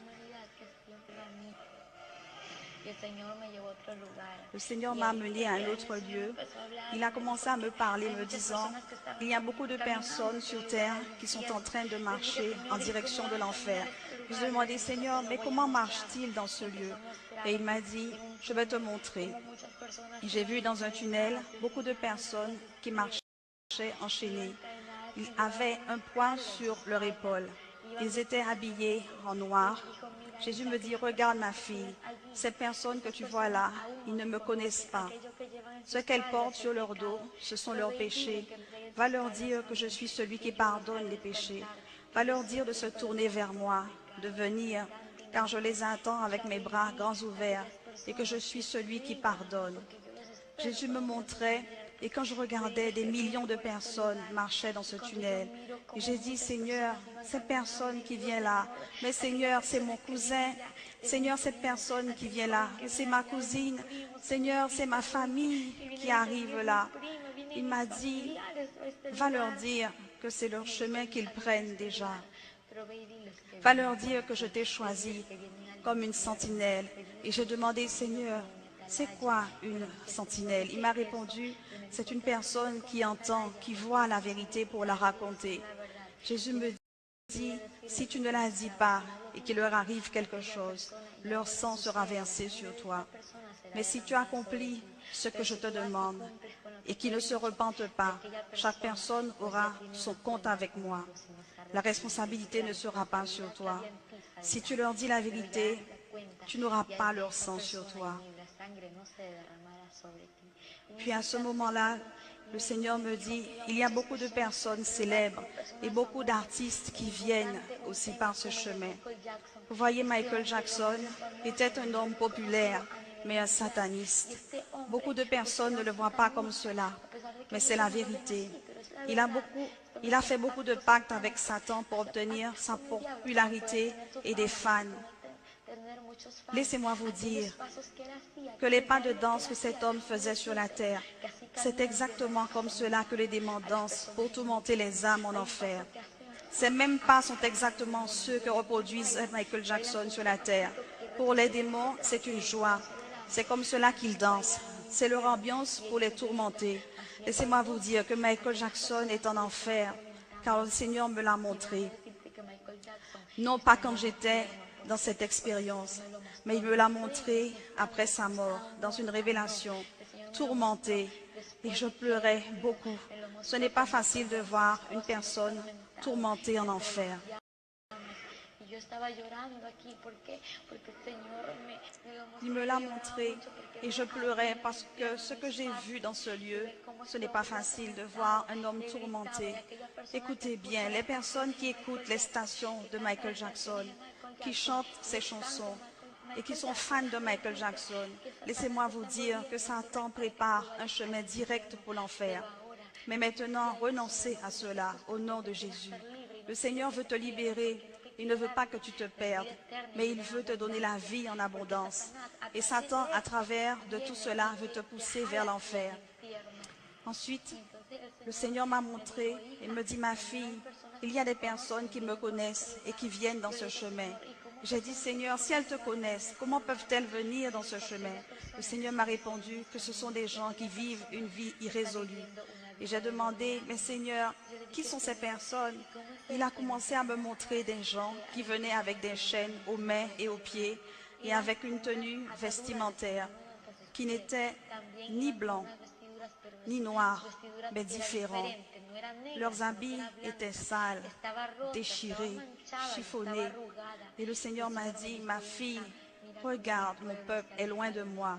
Le Seigneur m'a amené à un autre lieu. Il a commencé à me parler, me disant, il y a beaucoup de personnes sur terre qui sont en train de marcher en direction de l'enfer. Je lui ai demandé, Seigneur, mais comment marche-t-il dans ce lieu? Et il m'a dit, je vais te montrer. J'ai vu dans un tunnel beaucoup de personnes qui marchaient enchaînées. Ils avaient un poids sur leur épaule. Ils étaient habillés en noir. Jésus me dit, regarde ma fille, ces personnes que tu vois là, ils ne me connaissent pas. Ce qu'elles portent sur leur dos, ce sont leurs péchés. Va leur dire que je suis celui qui pardonne les péchés. Va leur dire de se tourner vers moi, de venir, car je les attends avec mes bras grands ouverts et que je suis celui qui pardonne. Jésus me montrait, et quand je regardais, des millions de personnes marchaient dans ce tunnel. Et j'ai dit, Seigneur, cette personne qui vient là, mais Seigneur, c'est mon cousin. Seigneur, cette personne qui vient là, c'est ma cousine. Seigneur, c'est ma famille qui arrive là. Il m'a dit, va leur dire que c'est leur chemin qu'ils prennent déjà. Va leur dire que je t'ai choisi comme une sentinelle. Et j'ai demandé, Seigneur, c'est quoi une sentinelle? Il m'a répondu, c'est une personne qui entend, qui voit la vérité pour la raconter. Jésus me dit, si tu ne la dis pas et qu'il leur arrive quelque chose, leur sang sera versé sur toi. Mais si tu accomplis ce que je te demande et qu'ils ne se repentent pas, chaque personne aura son compte avec moi. La responsabilité ne sera pas sur toi. Si tu leur dis la vérité, tu n'auras pas leur sang sur toi. Puis à ce moment-là, le Seigneur me dit, il y a beaucoup de personnes célèbres et beaucoup d'artistes qui viennent aussi par ce chemin. Vous voyez, Michael Jackson était un homme populaire, mais un sataniste. Beaucoup de personnes ne le voient pas comme cela, mais c'est la vérité. Il a fait beaucoup de pactes avec Satan pour obtenir sa popularité et des fans. Laissez-moi vous dire que les pas de danse que cet homme faisait sur la terre, c'est exactement comme cela que les démons dansent pour tourmenter les âmes en enfer. Ces mêmes pas sont exactement ceux que reproduisent Michael Jackson sur la terre. Pour les démons, c'est une joie. C'est comme cela qu'ils dansent. C'est leur ambiance pour les tourmenter. Laissez-moi vous dire que Michael Jackson est en enfer, car le Seigneur me l'a montré. Non pas quand j'étais dans cette expérience, mais il me l'a montré après sa mort, dans une révélation, tourmentée, et je pleurais beaucoup. Ce n'est pas facile de voir une personne tourmentée en enfer. Il me l'a montré et je pleurais parce que ce que j'ai vu dans ce lieu, ce n'est pas facile de voir un homme tourmenté. Écoutez bien, les personnes qui écoutent les stations de Michael Jackson, qui chantent ses chansons et qui sont fans de Michael Jackson, laissez-moi vous dire que Satan prépare un chemin direct pour l'enfer. Mais maintenant, renoncez à cela au nom de Jésus. Le Seigneur veut te libérer. Il ne veut pas que tu te perdes, mais il veut te donner la vie en abondance. Et Satan, à travers de tout cela, veut te pousser vers l'enfer. Ensuite, le Seigneur m'a montré, il me dit, ma fille, il y a des personnes qui me connaissent et qui viennent dans ce chemin. J'ai dit, Seigneur, si elles te connaissent, comment peuvent-elles venir dans ce chemin? Le Seigneur m'a répondu que ce sont des gens qui vivent une vie irrésolue. Et j'ai demandé, mais Seigneur, qui sont ces personnes? Il a commencé à me montrer des gens qui venaient avec des chaînes aux mains et aux pieds et avec une tenue vestimentaire qui n'était ni blanc ni noir, mais différent. Leurs habits étaient sales, déchirés, chiffonnés. Et le Seigneur m'a dit, ma fille, regarde, mon peuple est loin de moi.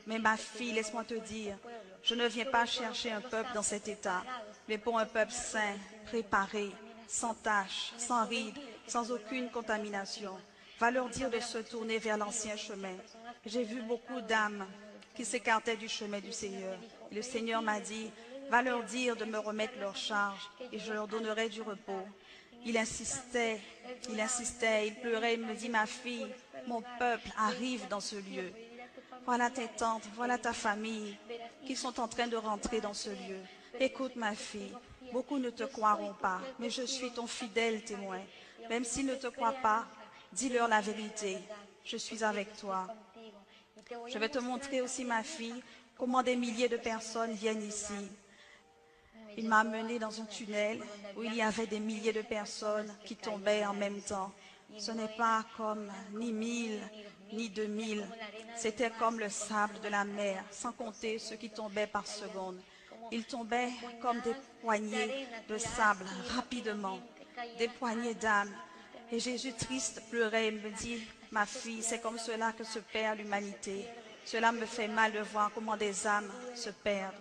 Mais ma fille, laisse-moi te dire, je ne viens pas chercher un peuple dans cet état, mais pour un peuple saint, préparé, sans tache, sans rides, sans aucune contamination. Va leur dire de se tourner vers l'ancien chemin. J'ai vu beaucoup d'âmes qui s'écartaient du chemin du Seigneur. Et le Seigneur m'a dit, va leur dire de me remettre leur charge et je leur donnerai du repos. Il insistait, il pleurait, il me dit, ma fille, mon peuple arrive dans ce lieu. Voilà tes tantes, voilà ta famille qui sont en train de rentrer dans ce lieu. Écoute ma fille, beaucoup ne te croiront pas, mais je suis ton fidèle témoin. Même s'ils ne te croient pas, dis-leur la vérité. Je suis avec toi. Je vais te montrer aussi ma fille, comment des milliers de personnes viennent ici. Il m'a amené dans un tunnel où il y avait des milliers de personnes qui tombaient en même temps. Ce n'est pas comme ni 1000, ni 2000. C'était comme le sable de la mer, sans compter ceux qui tombaient par seconde. Ils tombaient comme des poignées de sable rapidement, des poignées d'âmes. Et Jésus triste pleurait et me dit, ma fille, c'est comme cela que se perd l'humanité. Cela me fait mal de voir comment des âmes se perdent.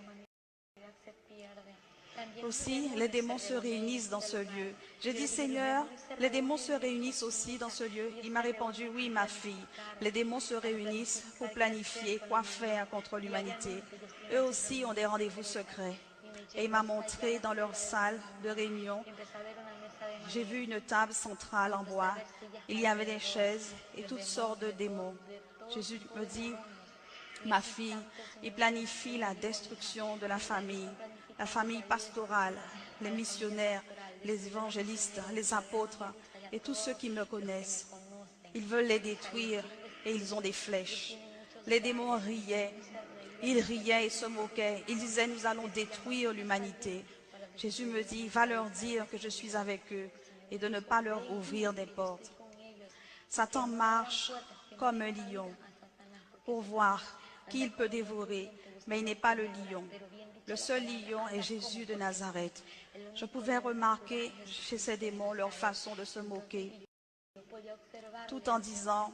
Aussi, les démons se réunissent dans ce lieu. J'ai dit, Seigneur, les démons se réunissent aussi dans ce lieu. Il m'a répondu, oui, ma fille. Les démons se réunissent pour planifier quoi faire contre l'humanité. Eux aussi ont des rendez-vous secrets. Et il m'a montré dans leur salle de réunion, j'ai vu une table centrale en bois. Il y avait des chaises et toutes sortes de démons. Jésus me dit, ma fille, il planifie la destruction de la famille pastorale, les missionnaires, les évangélistes, les apôtres et tous ceux qui me connaissent. Ils veulent les détruire et ils ont des flèches. Les démons riaient, ils riaient et se moquaient. Ils disaient, nous allons détruire l'humanité. Jésus me dit, va leur dire que je suis avec eux et de ne pas leur ouvrir des portes. Satan marche comme un lion pour voir qui il peut dévorer, mais il n'est pas le lion. Le seul lion est Jésus de Nazareth. Je pouvais remarquer chez ces démons leur façon de se moquer, tout en disant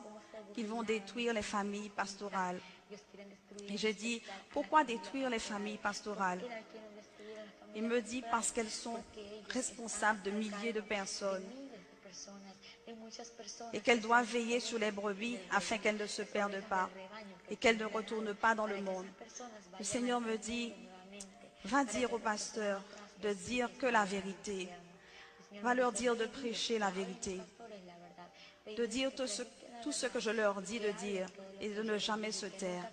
qu'ils vont détruire les familles pastorales. Et j'ai dit, pourquoi détruire les familles pastorales? Il me dit, parce qu'elles sont responsables de milliers de personnes et qu'elles doivent veiller sur les brebis afin qu'elles ne se perdent pas et qu'elles ne retournent pas dans le monde. Le Seigneur me dit, va dire aux pasteurs de dire que la vérité. Va leur dire de prêcher la vérité, de dire tout ce que je leur dis de dire et de ne jamais se taire.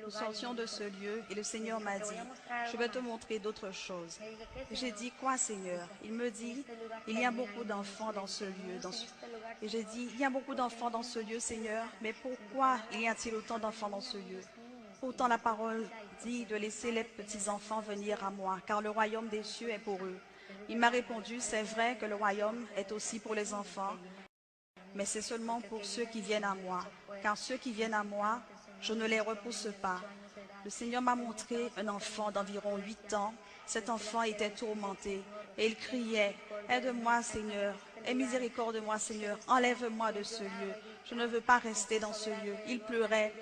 Nous sortions de ce lieu et le Seigneur m'a dit, je vais te montrer d'autres choses. J'ai dit, quoi Seigneur? Il me dit, il y a beaucoup d'enfants dans ce lieu. Et j'ai dit, il y a beaucoup d'enfants dans ce lieu, Seigneur, mais pourquoi il y a-t-il autant d'enfants dans ce lieu? Pourtant la parole dit de laisser les petits-enfants venir à moi, car le royaume des cieux est pour eux. Il m'a répondu, c'est vrai que le royaume est aussi pour les enfants, mais c'est seulement pour ceux qui viennent à moi, car ceux qui viennent à moi, je ne les repousse pas. Le Seigneur m'a montré un enfant d'environ 8 ans. Cet enfant était tourmenté et il criait, « Aide-moi, Seigneur, aie miséricorde de moi, Seigneur, enlève-moi de ce lieu. Je ne veux pas rester dans ce lieu. » Il pleurait,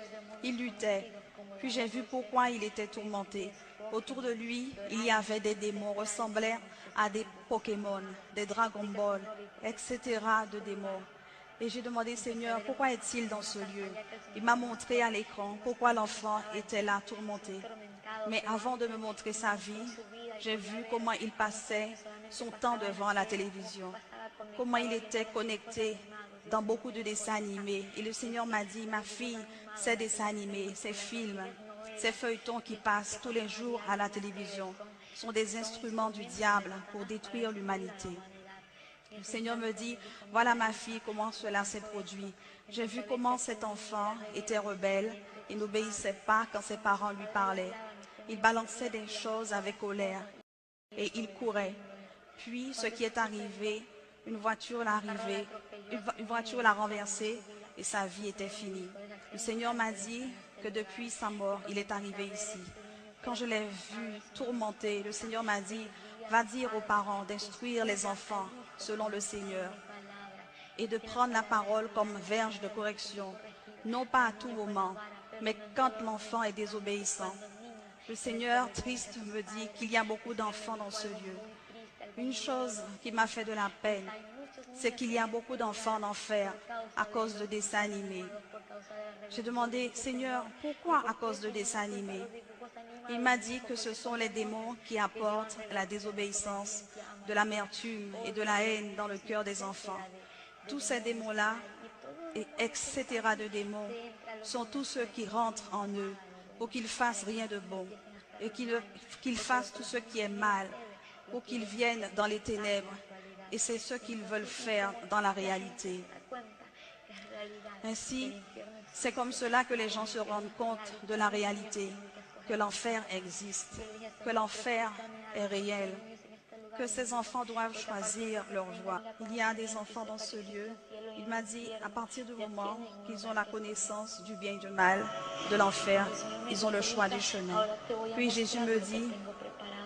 il luttait. Puis j'ai vu pourquoi il était tourmenté. Autour de lui, il y avait des démons ressemblant à des Pokémon, des Dragon Ball, etc. de démons. Et j'ai demandé, Seigneur, pourquoi est-il dans ce lieu? Il m'a montré à l'écran pourquoi l'enfant était là tourmenté. Mais avant de me montrer sa vie, j'ai vu comment il passait son temps devant la télévision, comment il était connecté dans beaucoup de dessins animés. Et le Seigneur m'a dit, ma fille, ces dessins animés, ces films, ces feuilletons qui passent tous les jours à la télévision sont des instruments du diable pour détruire l'humanité. Le Seigneur me dit, voilà ma fille, comment cela s'est produit. J'ai vu comment cet enfant était rebelle Il n'obéissait pas quand ses parents lui parlaient. Il balançait des choses avec colère et il courait. Puis, ce qui est arrivé, une voiture l'a renversé et sa vie était finie. Le Seigneur m'a dit que depuis sa mort, il est arrivé ici. Quand je l'ai vu tourmenté, le Seigneur m'a dit, va dire aux parents d'instruire les enfants selon le Seigneur et de prendre la parole comme verge de correction, non pas à tout moment, mais quand l'enfant est désobéissant. Le Seigneur, triste, me dit qu'il y a beaucoup d'enfants dans ce lieu. Une chose qui m'a fait de la peine, c'est qu'il y a beaucoup d'enfants en enfer à cause de dessins animés. J'ai demandé, Seigneur, pourquoi à cause de dessins animés? Il m'a dit que ce sont les démons qui apportent la désobéissance, de l'amertume et de la haine dans le cœur des enfants. Tous ces démons-là, et etc. de démons, sont tous ceux qui rentrent en eux pour qu'ils fassent rien de bon et qu'ils fassent tout ce qui est mal, pour qu'ils viennent dans les ténèbres. Et c'est ce qu'ils veulent faire dans la réalité. Ainsi, c'est comme cela que les gens se rendent compte de la réalité, que l'enfer existe, que l'enfer est réel, que ces enfants doivent choisir leur voie. Il y a des enfants dans ce lieu. Il m'a dit, à partir du moment qu'ils ont la connaissance du bien et du mal, de l'enfer, ils ont le choix du chemin. Puis Jésus me dit,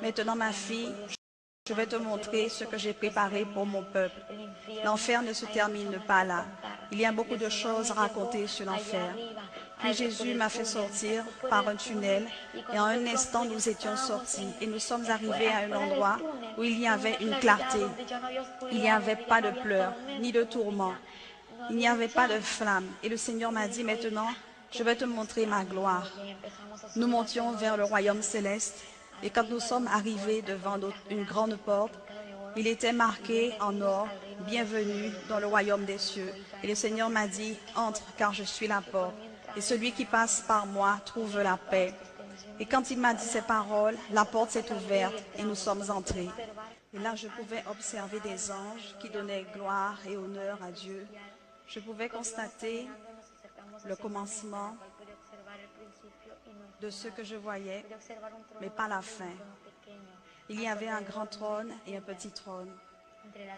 maintenant ma fille, je vais te montrer ce que j'ai préparé pour mon peuple. L'enfer ne se termine pas là. Il y a beaucoup de choses à raconter sur l'enfer. Puis Jésus m'a fait sortir par un tunnel et en un instant nous étions sortis et nous sommes arrivés à un endroit où il y avait une clarté. Il n'y avait pas de pleurs ni de tourments. Il n'y avait pas de flammes. Et le Seigneur m'a dit maintenant, je vais te montrer ma gloire. Nous montions vers le royaume céleste et quand nous sommes arrivés devant une grande porte, il était marqué en or, bienvenue dans le royaume des cieux. Et le Seigneur m'a dit, entre car je suis la porte. Et celui qui passe par moi trouve la paix. Et quand il m'a dit ces paroles, la porte s'est ouverte et nous sommes entrés. Et là, je pouvais observer des anges qui donnaient gloire et honneur à Dieu. Je pouvais constater le commencement de ce que je voyais, mais pas la fin. Il y avait un grand trône et un petit trône.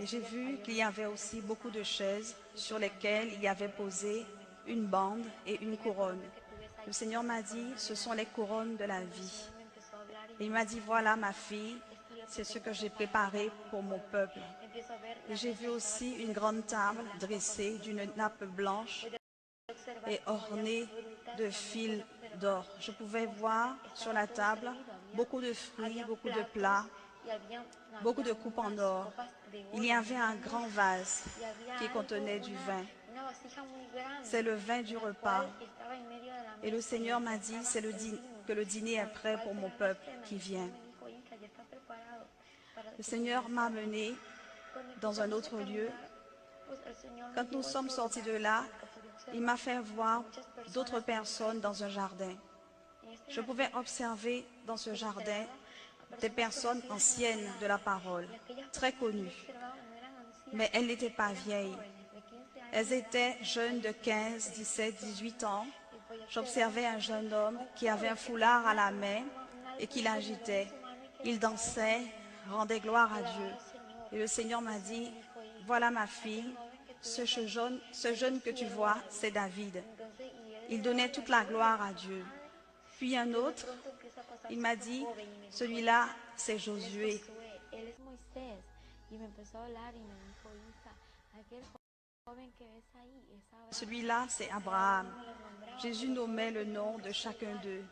Et j'ai vu qu'il y avait aussi beaucoup de chaises sur lesquelles il y avait posé une bande et une couronne. Le Seigneur m'a dit, ce sont les couronnes de la vie. Et il m'a dit, voilà ma fille, c'est ce que j'ai préparé pour mon peuple. Et j'ai vu aussi une grande table dressée d'une nappe blanche et ornée de fils d'or. Je pouvais voir sur la table beaucoup de fruits, beaucoup de plats, beaucoup de coupes en or. Il y avait un grand vase qui contenait du vin. C'est le vin du repas. Et le Seigneur m'a dit que le dîner est prêt pour mon peuple qui vient. Le Seigneur m'a amené dans un autre lieu. Quand nous sommes sortis de là, il m'a fait voir d'autres personnes dans un jardin. Je pouvais observer dans ce jardin des personnes anciennes de la parole, très connues. Mais elles n'étaient pas vieilles. Elles étaient jeunes de 15, 17, 18 ans. J'observais un jeune homme qui avait un foulard à la main et qui l'agitait. Il dansait, rendait gloire à Dieu. Et le Seigneur m'a dit, voilà ma fille, ce jeune que tu vois, c'est David. Il donnait toute la gloire à Dieu. Puis un autre, il m'a dit, celui-là, c'est Josué. Celui-là, c'est Abraham. Jésus nommait le nom de chacun d'eux.